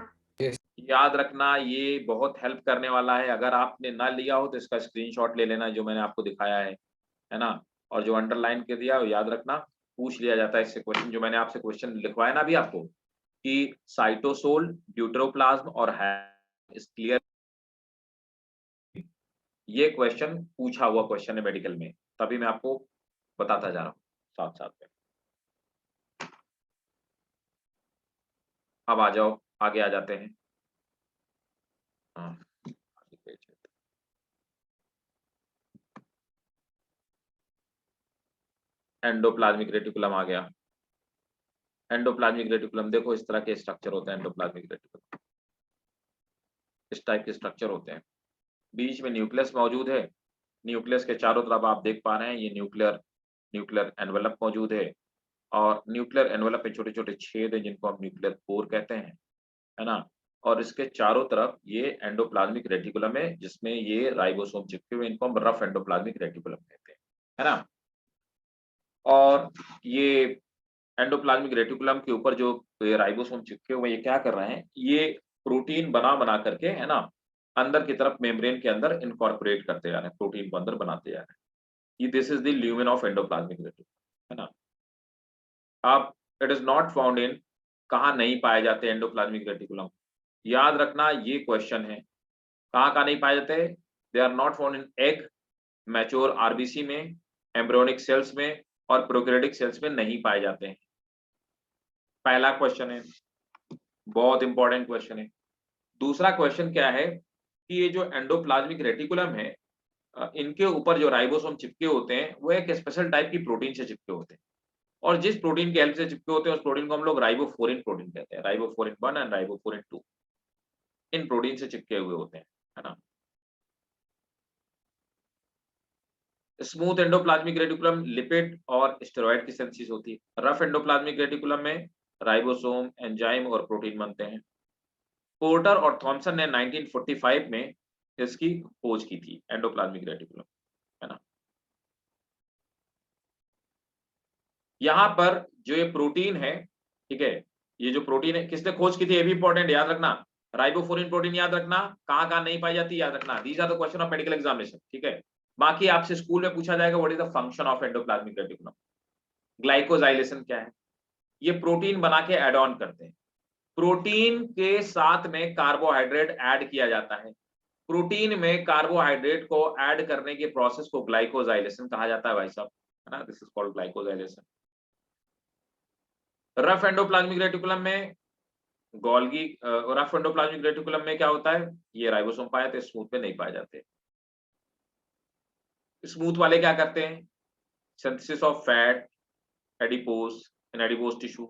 याद रखना, ये बहुत हेल्प करने वाला है। अगर आपने ना लिया हो तो इसका स्क्रीनशॉट ले लेना जो मैंने आपको दिखाया है ना, और जो अंडरलाइन कर दिया याद रखना, पूछ लिया जाता है इससे क्वेश्चन। जो मैंने आपसे क्वेश्चन लिखवाया ना अभी आपको कि साइटोसोल, ड्यूटेरोप्लाज्म और इज क्लियर, ये क्वेश्चन पूछा हुआ क्वेश्चन है मेडिकल में, तभी मैं आपको बताता जा रहा हूँ साथ साथ में। अब आ जाओ, आगे आ जाते हैं। हाँ, एंडोप्लाज्मिक रेटिकुलम आ गया। एंडोप्लाज्मिक रेटिकुलम देखो इस तरह के स्ट्रक्चर होते हैं एंडोप्लाज्मिक रेटिकुलम, इस टाइप के स्ट्रक्चर होते हैं। बीच में न्यूक्लियस मौजूद है, न्यूक्लियस के चारों तरफ आप देख पा रहे हैं ये न्यूक्लियर एनवेलप मौजूद है, और न्यूक्लियर एनवेलप में छोटे छोटे छेद हैं जिनको हम न्यूक्लियर पोर कहते हैं, है ना। और इसके चारों तरफ ये एंडोप्लाज्मिक रेटिकुलम है जिसमें ये राइबोसोम चिपके हुए, इनको हम रफ एंडोप्लाज्मिक रेटिकुलम कहते हैं, है ना। और ये एंडोप्लाज्मिक रेटिकुलम के ऊपर जो राइबोसोम चिपके हुए ये क्या कर रहे हैं, ये प्रोटीन बना करके, है ना, अंदर की तरफ मेम्ब्रेन के अंदर इनकॉर्पोरेट करते जा रहे हैं, प्रोटीन को अंदर बनाते जा रहे हैं। ये this is the lumen of endoplasmic reticulum, है ना। अब इट इज नॉट फाउंड इन, कहाँ नहीं पाए जाते एंडोप्लाज्मिक रेटिकुलम, याद रखना ये क्वेश्चन है। कहाँ नहीं पाए जाते, they are not found in egg, mature RBC में, एम्ब्रियोनिक सेल्स में और प्रोकैरियोटिक सेल्स में नहीं पाए जाते हैं। पहला क्वेश्चन है, बहुत इंपॉर्टेंट क्वेश्चन है। दूसरा क्वेश्चन क्या है कि ये जो एंडोप्लाज्मिक रेटिकुलम है, इनके ऊपर जो राइबोसोम चिपके होते हैं वो एक स्पेशल टाइप की प्रोटीन से चिपके होते हैं, और जिस प्रोटीन की हेल्प से चिपके होते हैं उस प्रोटीन को हम लोग राइबोफोरिन प्रोटीन कहते हैं, ribophorin 1 and ribophorin 2 in protein से चिपके हुए होते हैं, है ना। स्मूथ एंडोप्लाज्मिक रेटिकुलम लिपिड और स्टेरॉइड की सिंथेसिस होती है। रफ एंडोप्लाज्मिक रेटिकुलम में राइबोसोम, एंजाइम और प्रोटीन बनते हैं। पोर्टर और थॉमसन ने 1945 में इसकी खोज की थी एंडोप्लाज्मिक रेटिकुलम, है ना। यहाँ पर जो ये प्रोटीन है, ठीक है, ये जो प्रोटीन है किसने खोज की थी, ये भी इंपॉर्टेंट, याद रखना। राइबोफोरिन प्रोटीन याद रखना, कहाँ नहीं पाई जाती याद रखना। These are the question of medical examination, ठीक है। बाकी आपसे स्कूल में पूछा जाएगा what is the function of endoplasmic reticulum. Glycosylation क्या है, ये प्रोटीन बना के एड ऑन करते हैं, प्रोटीन के साथ में कार्बोहाइड्रेट ऐड किया जाता है, प्रोटीन में कार्बोहाइड्रेट को ऐड करने के प्रोसेस को ग्लाइकोजाइलेशन कहा जाता है भाई साहब, है ना। This is called glycosylation. Rough endoplasmic reticulum में गोल्गी, रफ एंडोप्लाज्मिक रेटिकुलम में क्या होता है, ये राइबोसोम पाए जाते हैं, स्मूथ में नहीं पाए जाते। स्मूथ वाले क्या करते हैं, synthesis of fat, adipose in adipose tissue,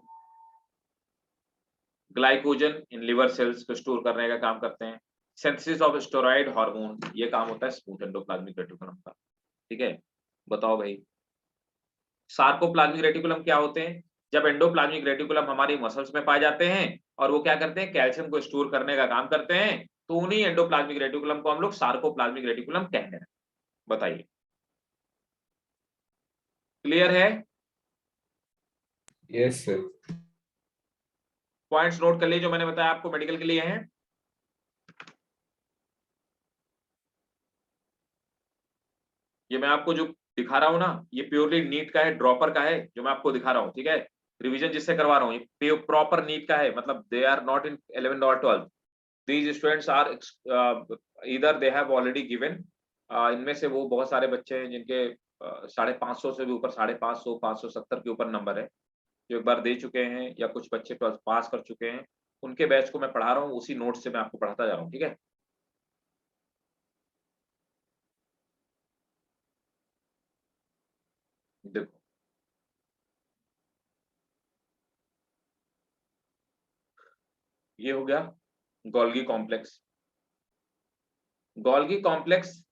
glycogen in liver cells को स्टोर करने का काम करते हैं, सिंथेसिस ऑफ स्टेरॉइड हार्मोन, ये काम होता है स्मूथ एंडोप्लाज्मिक रेटिकुलम का, ठीक है। बताओ भाई, सार्कोप्लाज्मिक रेटिकुलम क्या होते हैं, जब एंडोप्लाज्मिक रेटिकुलम हमारी मसल्स में पाए जाते हैं और वो क्या करते हैं, कैल्शियम को स्टोर करने का काम करते हैं, तो उन्हीं एंडोप्लाज्मिक रेटिकुलम को हम लोग सार्कोप्लाज्मिक रेटिकुलम कहते हैं। बताइए, क्लियर है? Yes sir. पॉइंट्स नोट कर लीजिए जो मैंने बताया आपको मेडिकल के लिए हैं। ये मैं आपको जो दिखा रहा हूं ना, ये प्योरली नीट का है, ड्रॉपर का है जो मैं आपको दिखा रहा हूं, ठीक है। रिवीजन जिससे करवा रहा हूं ये प्रॉपर नीट का है, मतलब दे आर नॉट इन 11th और 12th, दीज स्टूडेंट्स आर इधर दे हैव ऑलरेडी गिवन, इनमें से वो बहुत सारे बच्चे हैं जिनके 550 से भी ऊपर, 550, 570 के ऊपर नंबर है, जो एक बार दे चुके हैं, या कुछ बच्चे 12th पास कर चुके हैं, उनके बैच को मैं पढ़ा रहा हूँ, उसी नोट से मैं आपको पढ़ाता जा रहा हूँ, ठीक है। देखो ये हो गया गोल्गी कॉम्प्लेक्स। गोल्गी कॉम्प्लेक्स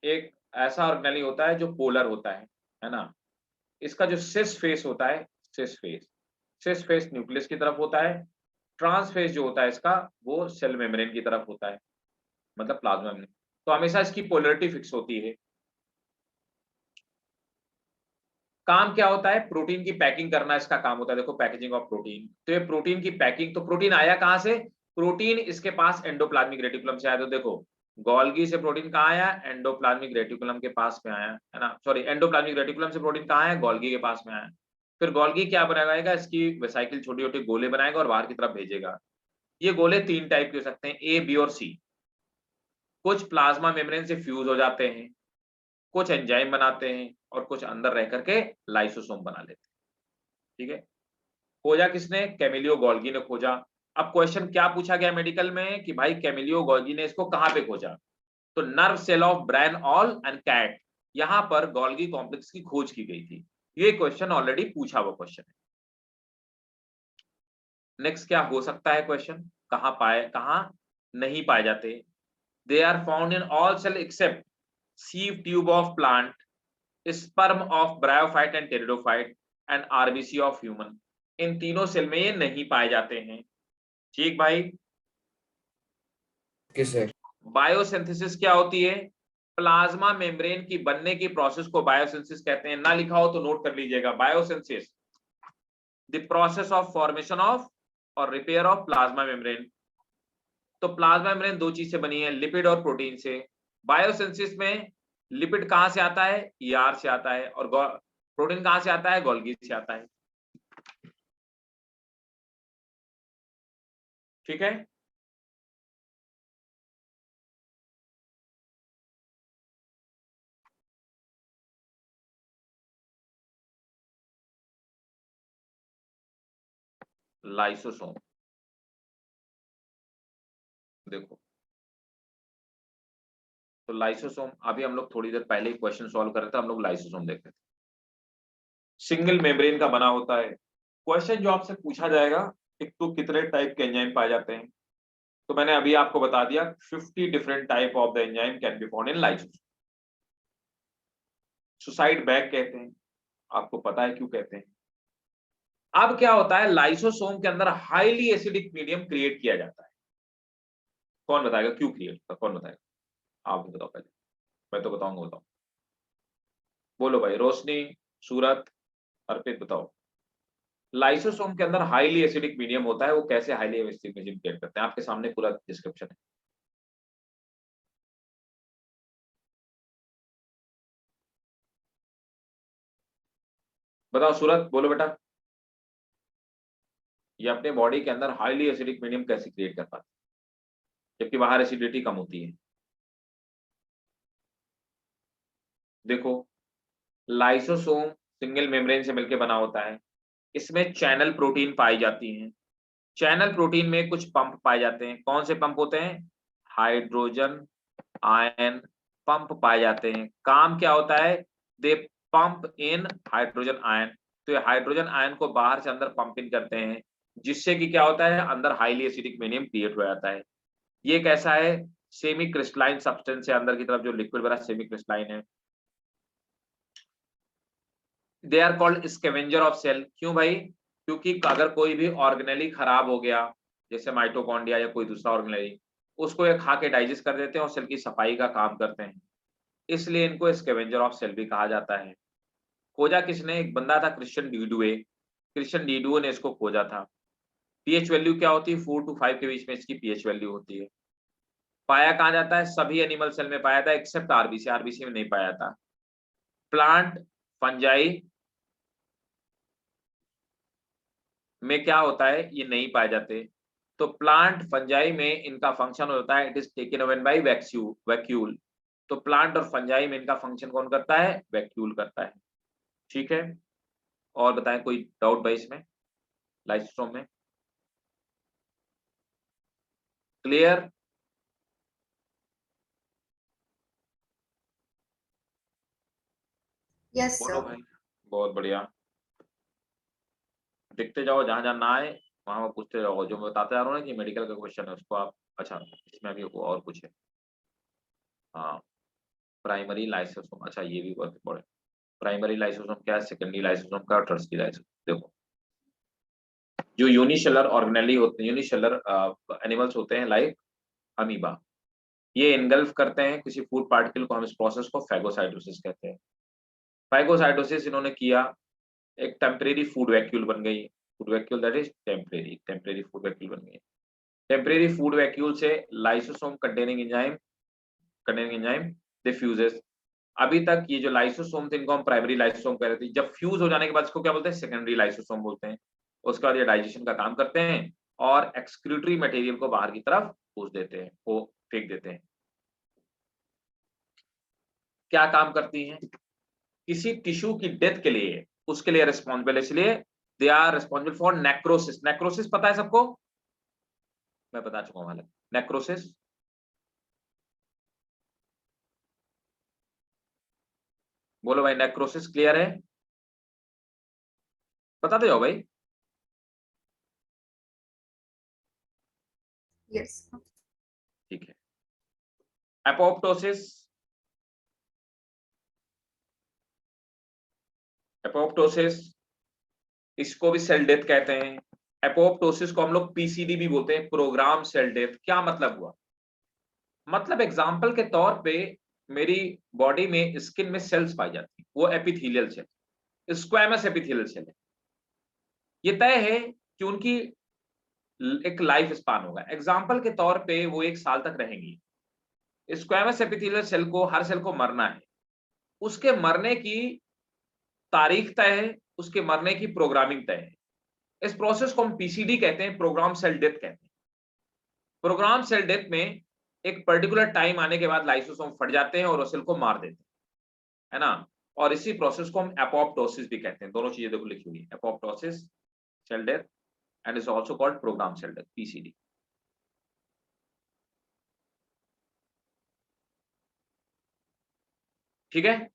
एक ऐसा ऑर्गेनेली होता है जो पोलर होता है ना। इसका जो सिस फेस होता है, सिस फेस न्यूक्लियस की तरफ होता है, ट्रांस फेस जो होता है इसका वो सेल मेम्ब्रेन की तरफ होता है, मतलब प्लाज्मा मेम्ब्रेन। तो हमेशा इसकी पोलरिटी फिक्स होती है। काम क्या होता है, प्रोटीन की पैकिंग करना इसका काम होता है। देखो पैकेजिंग ऑफ प्रोटीन, तो ये प्रोटीन की पैकिंग, तो प्रोटीन आया कहां से, प्रोटीन इसके पास एंडोप्लाज्मिक रेटिकुलम से आया। तो देखो गोल्गी से प्रोटीन कहाँ आया, एंडोप्लाज्मिक रेटिकुलम के पास में आया, है ना, सॉरी एंडोप्लाज्मिक रेटिकुलम से प्रोटीन कहाँ आया, गोल्गी के पास में आया। फिर गोल्गी क्या बनाएगा, इसकी वेसाइकिल छोटी छोटी गोले बनाएगा और बाहर की तरफ भेजेगा। ये गोले 3 टाइप के हो सकते हैं, ए, बी और सी। कुछ प्लाज्मा मेम्ब्रेन से फ्यूज हो जाते हैं, कुछ एंजाइम बनाते हैं, और कुछ अंदर रह करके लाइसोसोम बना लेते हैं, ठीक है। खोजा किसने, कैमिलियो गोल्गी ने खोजा। अब क्वेश्चन क्या पूछा गया मेडिकल में कि भाई कैमिलियो गोल्गी ने इसको कहां पे खोजा, तो nerve cell of brain owl and cat, यहां पर गोल्गी कॉम्प्लेक्स की खोज की गई थी। ये क्वेश्चन ऑलरेडी पूछा हुआ क्वेश्चन है। नेक्स्ट क्या हो सकता है क्वेश्चन, कहाँ नहीं पाए जाते? They are found in all cell except sieve tube of plant, sperm of bryophyte and pteridophyte and RBC of human. इन तीनों सेल में ये नहीं पाए जाते हैं। ठीक भाई। Okay sir. बायोसिंथेसिस क्या होती है? प्लाज्मा मेम्ब्रेन की बनने की प्रोसेस को बायोसिंथेसिस कहते हैं। ना लिखा हो तो नोट कर लीजिएगा, biosynthesis the process of formation of और रिपेयर ऑफ प्लाज्मा मेम्ब्रेन। तो प्लाज्मा मेम्ब्रेन दो चीज से बनी है, लिपिड और प्रोटीन से। बायोसिंथेसिस में लिपिड कहां से आता है? ईआर से आता है, और प्रोटीन कहां से आता है? गोल्गी से आता है। ठीक है। लाइसोसोम देखो, तो लाइसोसोम अभी हम लोग थोड़ी देर पहले ही क्वेश्चन सॉल्व कर रहे थे, हम लोग लाइसोसोम देख रहे थे। सिंगल मेम्ब्रेन का बना होता है। क्वेश्चन जो आपसे पूछा जाएगा, एक तो कितने टाइप के एंजाइम पाए जाते हैं, तो मैंने अभी आपको बता दिया 50 different type of the enzyme can be found in lysosome. Suicide bag कहते हैं, आपको पता है क्यों कहते हैं। अब क्या होता है, लाइसोसोम के अंदर हाईली एसिडिक मीडियम क्रिएट किया जाता है। कौन बताएगा क्यों क्रिएट होता है? कौन बताएगा? आप बताओ पहले, मैं तो बताऊंगा। बताओ, बोलो भाई। रोशनी, सूरत, अर्पित, बताओ। लाइसोसोम के अंदर हाईली एसिडिक मीडियम होता है, वो कैसे हाईली एसिडिक मीडियम क्रिएट करते हैं? आपके सामने पूरा डिस्क्रिप्शन है। बताओ सूरत, बोलो बेटा। ये अपने बॉडी के अंदर हाईली एसिडिक मीडियम कैसे क्रिएट कर पाते हैं जबकि बाहर एसिडिटी कम होती है? देखो, लाइसोसोम सिंगल मेम्ब्रेन से मिलकर बना होता है। इसमें चैनल प्रोटीन पाई जाती हैं। चैनल प्रोटीन में कुछ पंप पाए जाते हैं। कौन से पंप होते हैं? हाइड्रोजन आयन पंप पाए जाते हैं। काम क्या होता है? दे पंप इन हाइड्रोजन आयन। तो ये हाइड्रोजन आयन को बाहर से अंदर पंप इन करते हैं, जिससे कि क्या होता है, अंदर हाईली एसिडिक मीडियम क्रिएट हो जाता है। ये कैसा है? सेमी क्रिस्टलाइन सब्सटेंस है, अंदर की तरफ जो लिक्विड बना सेमी क्रिस्टलाइन है। They are called scavenger of cell. क्यों भाई? क्योंकि अगर कोई भी ऑर्गेनेली खराब हो गया, जैसे माइटोकॉन्ड्रिया या कोई दूसरा ऑर्गेनेली, उसको ये खा के डाइजेस्ट कर देते हैं और सेल की सफाई का काम करते हैं, इसलिए इनको स्कैवेंजर ऑफ सेल भी कहा जाता है। खोजा किसने? एक बंदा था क्रिश्चियन डीडुए। क्रिश्चियन डीडुए ने इसको खोजा था। पीएच वैल्यू क्या होती है? 4 to 5 के बीच में इसकी पीएच वैल्यू होती है। पाया कहाँ जाता है? सभी एनिमल सेल में पाया था एक्सेप्ट आरबीसी। आरबीसी में नहीं पाया था। प्लांट, फंजाई में क्या होता है? ये नहीं पाए जाते। तो प्लांट फंजाई में इनका फंक्शन होता है, it is taken over by vacuole. तो प्लांट और फंजाई में इनका फंक्शन कौन करता है? वैक्यूल करता है। ठीक है। और बताएं, कोई डाउट भाई इसमें, लाइसोसोम में? क्लियर? Yes, बोलो sir. भाई। बहुत बढ़िया। देखते जाओ, जहां जहां ना आए वहां पूछते जाओ। जो मैं बताते जा रहा हूँ ना कि मेडिकल का क्वेश्चन है उसको आप, अच्छा इसमें अभी और कुछ है। हाँ, प्राइमरी लाइसोसोम, अच्छा ये भी बहुत इंपॉर्टेंट। प्राइमरी लाइसोसोम क्या है, सेकेंडरी लाइसोसोम क्या है, टर्सरी लाइसोसोम। देखो, जो यूनिसेलुलर ऑर्गेनेली होते हैं, यूनिसेलुलर एनिमल्स होते हैं लाइक अमीबा, ये इनगल्फ करते हैं किसी फूड पार्टिकल को। हम इस प्रोसेस को फैगोसाइटोसिस कहते हैं। फैगोसाइटोसिस इन्होंने किया, एक टेम्परेरी फूड वैक्यूल बन गई। Food vacuole that is temporary food vacuole बन गई। टेम्परेरी फूड वैक्यूल से लाइसोसोम कंटेनिंग एंजाइम डिफ्यूजेस। अभी तक ये जो लाइसोसोम थे इनको हम प्राइमरी लाइसोसोम कह रहे थे। जब फ्यूज हो जाने के बाद इसको क्या बोलते हैं? सेकेंडरी लाइसोसोम बोलते हैं। उसके बाद ये डाइजेशन का काम करते हैं और एक्सक्रीटरी मटेरियल को बाहर की तरफ पूछ देते हैं, वो फेंक देते हैं। क्या काम करती हैं? किसी टिश्यू की डेथ के लिए, उसके लिए रिस्पॉन्सिबल है, इसलिए they are responsible for necrosis. Necrosis पता है सबको? मैं बता चुका हूं हालत। नेक्रोसिस, बोलो भाई। नेक्रोसिस क्लियर है? बताते जाओ भाई। Yes. ठीक है। एपोप्टोसिस, एपोप्टोसिस इसको भी सेल डेथ कहते हैं। एपोप्टोसिस को हम लोग पीसीडी भी बोलते हैं, प्रोग्राम सेल डेथ। क्या मतलब हुआ? मतलब एग्जाम्पल के तौर पे मेरी बॉडी में स्किन में सेल्स पाई जाती है, वो epithelial cell, squamous epithelial cell है। ये तय है कि उनकी एक लाइफ स्पान होगा। एग्जाम्पल के तौर पे वो 1 साल तक रहेंगी। स्क्वैमस एपिथेलियल सेल को, हर सेल को मरना है, उसके मरने की तारीख तय है, उसके मरने की प्रोग्रामिंग तय है। इस प्रोसेस को हम पीसीडी कहते हैं, प्रोग्राम सेल डेथ कहते हैं। प्रोग्राम सेल डेथ में एक पर्टिकुलर टाइम आने के बाद लाइसोसोम फट जाते हैं और उस सेल को मार देते हैं, है ना। और इसी प्रोसेस को हम एपोप्टोसिस भी कहते हैं। दोनों चीजें देखो लिखी हुई है, apoptosis cell death and is also called program cell death, PCD. ठीक है,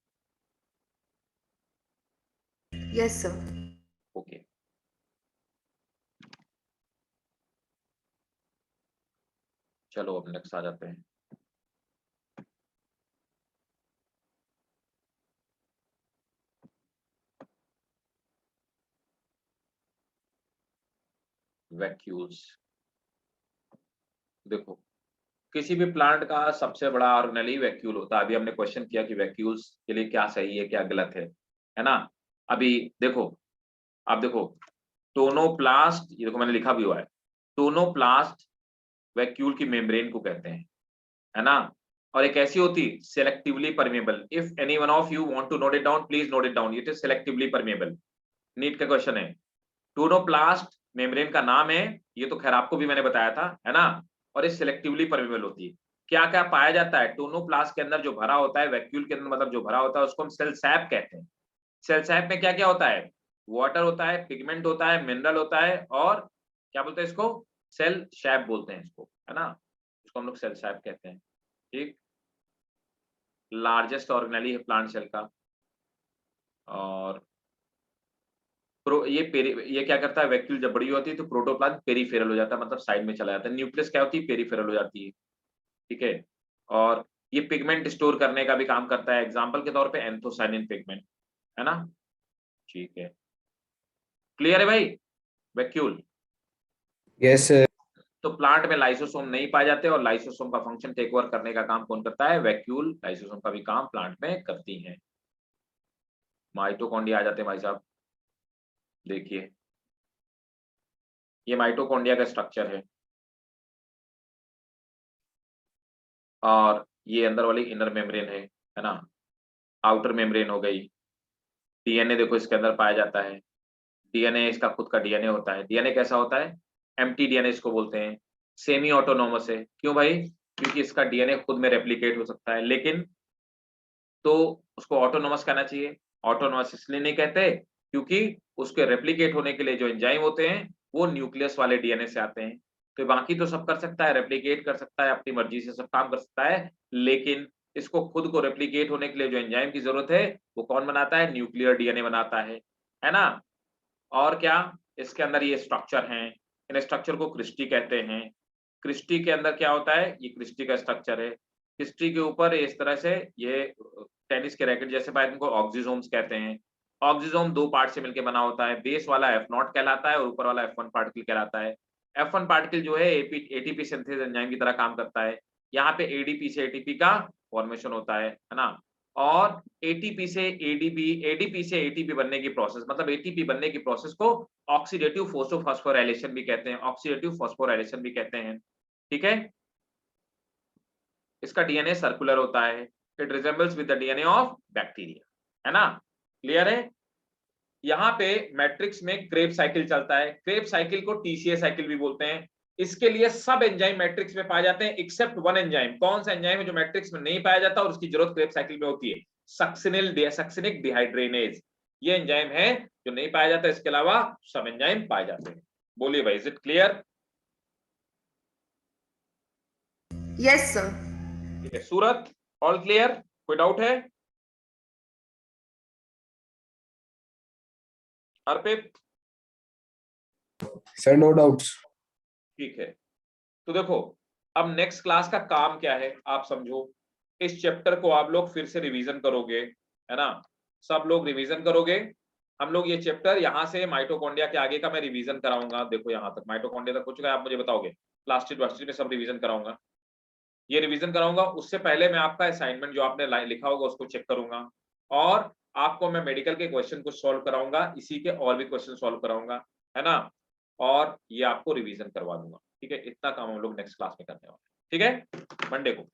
Yes, sir. ओके। चलो अब नेक्स्ट आ जाते हैं। वैक्यूल्स। देखो, किसी भी प्लांट का सबसे बड़ा ऑर्गेनेली वैक्यूल होता है। अभी हमने क्वेश्चन किया कि वैक्यूल्स के लिए क्या सही है क्या गलत है ना। अभी देखो, आप देखो, टोनोप्लास्ट, ये देखो मैंने लिखा भी हुआ है, टोनोप्लास्ट वैक्यूल की मेम्ब्रेन को कहते हैं, है ना। और एक ऐसी होती selectively permeable. If any one of you want to note it down, please note it down, it is selectively permeable. NEET का क्वेश्चन है। टोनोप्लास्ट मेम्ब्रेन का नाम है, ये तो खैर आपको भी मैंने बताया था, है ना। और ये सिलेक्टिवली परमेबल होती है। क्या क्या पाया जाता है टोनोप्लास्ट के अंदर? जो भरा होता है वैक्यूल के अंदर, मतलब जो भरा होता है उसको हम सेल सैप कहते हैं। सेल सैप में क्या क्या होता है? वाटर होता है, पिगमेंट होता है, मिनरल होता है, और क्या बोलते हैं इसको? सेल सैप बोलते हैं इसको, है ना। इसको हम लोग सेल सैप कहते हैं। ठीक, लार्जेस्ट ऑर्गेनेली है प्लांट सेल का। और ये क्या करता है? वैक्यूल जब बड़ी होती है तो प्रोटोप्लाज्म पेरिफेरल हो जाता है, मतलब साइड में चला जाता है। न्यूक्लियस क्या होती है? पेरिफेरल हो जाती है। ठीक है। और ये पिगमेंट स्टोर करने का भी काम करता है, एग्जांपल के तौर पे एंथोसायनिन पिगमेंट, है ना। ठीक है, क्लियर है भाई? वैक्यूल। Yes sir. तो प्लांट में लाइसोसोम नहीं पाए जाते, और लाइसोसोम का फंक्शन टेक ओवर करने का काम कौन करता है? वैक्यूल लाइसोसोम का भी काम प्लांट में करती हैं। माइटोकॉन्ड्रिया आ जाते हैं भाई साहब, देखिए ये माइटोकॉन्ड्रिया का स्ट्रक्चर है, और ये अंदर वाली इनर मेम्ब्रेन है ना। आउटर मेम्ब्रेन हो गई। डीएनए देखो इसके अंदर पाया जाता है। डीएनए इसका खुद का डीएनए होता है। डीएनए कैसा होता है? एम्प्टी डीएनए इसको बोलते हैं। सेमी ऑटोनोमस है, क्यों भाई? क्योंकि इसका डीएनए खुद में रेप्लिकेट हो सकता है, लेकिन तो उसको ऑटोनोमस कहना चाहिए। ऑटोनोमस इसलिए नहीं कहते क्योंकि उसके रेप्लिकेट होने के लिए जो एंजाइम होते हैं वो न्यूक्लियस वाले डीएनए से आते हैं। तो बाकी तो सब कर सकता है, रेप्लिकेट कर सकता है, अपनी मर्जी से सब काम कर सकता है, लेकिन इसको खुद को रेप्लिकेट होने के लिए जो एंजाइम की जरूरत है वो कौन बनाता है? न्यूक्लियर डीएनए बनाता है ना। और क्या इसके अंदर ये स्ट्रक्चर हैं, इन स्ट्रक्चर को क्रिस्टी कहते हैं। क्रिस्टी के अंदर क्या होता है? ये क्रिस्टी का स्ट्रक्चर है। क्रिस्टी के ऊपर इस तरह से ये टेनिस के रैकेट जैसे पाए, इनको ऑक्सीजोम्स कहते हैं। ऑक्सीजोम 2 पार्ट से मिलकर बना होता है। बेस वाला F0 कहलाता है और ऊपर वाला F1 पार्टिकल कहलाता है। F1 पार्टिकल जो है एटीपी सिंथेस एंजाइम की तरह काम करता है। यहाँ पे एडीपी से एटीपी का फॉर्मेशन होता है ना। और एटीपी से एडीपी, एडीपी से एटीपी बनने की प्रोसेस, मतलब एटीपी बनने की प्रोसेस को ऑक्सीडेटिव फोस्फोफॉस्फोराइलेशन भी कहते हैं, ऑक्सीडेटिव फॉस्फोराइलेशन भी कहते हैं। ठीक है। इसका डीएनए सर्कुलर होता है। It resembles with the DNA of bacteria, है ना। क्लियर है? यहाँ पे मैट्रिक्स में क्रेब साइकिल चलता है। क्रेब साइकिल को टीसीए साइकिल भी बोलते हैं। इसके लिए सब एंजाइम मैट्रिक्स में पाए जाते हैं एक्सेप्ट वन एंजाइम। कौन सा एंजाइम है जो मैट्रिक्स में नहीं पाया जाता और उसकी जरूरत क्रेब साइकिल में होती है? सक्सिनिक डिहाइड्रेनेज। ये एंजाइम है जो नहीं पाया जाता, इसके अलावा सब एंजाइम पाए जाते हैं। बोलिए भाई, is it clear? Yes, sir. ठीक है, सूरत ऑल क्लियर? कोई डाउट है? अर्पित? Sir no doubts. ठीक है, तो देखो अब नेक्स्ट क्लास का काम क्या है आप समझो, इस चैप्टर को आप लोग फिर से रिवीजन करोगे, है ना, सब लोग रिवीजन करोगे। हम लोग ये चैप्टर यहाँ से माइटोकॉन्ड्रिया के आगे का मैं रिवीजन कराऊंगा, देखो यहाँ तक माइटोकॉन्ड्रिया तक हो चुका है, आप मुझे बताओगे, प्लास्टिड वास्टिड में सब रिवीजन कराऊंगा, ये रिवीजन कराऊंगा। उससे पहले मैं आपका असाइनमेंट जो आपने लिखा होगा उसको चेक करूंगा, और आपको मैं मेडिकल के क्वेश्चन को सॉल्व कराऊंगा, इसी के और भी क्वेश्चन सॉल्व कराऊंगा, है ना, और ये आपको रिवीजन करवा दूंगा, ठीक है। इतना काम हम लोग नेक्स्ट क्लास में करने वाले हैं, ठीक है, मंडे को।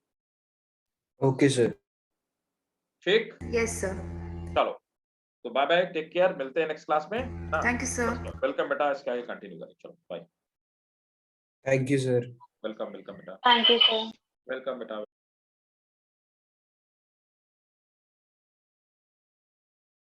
Okay sir. ठीक, Yes, sir. चलो तो बाय बाय, टेक केयर, मिलते हैं नेक्स्ट क्लास में। Thank you, sir. वेलकम बेटा, इसका ये कंटिन्यू करें, चलो bye. Thank you sir. Welcome welcome बेटा, Thank you, sir. वेलकम बेटा।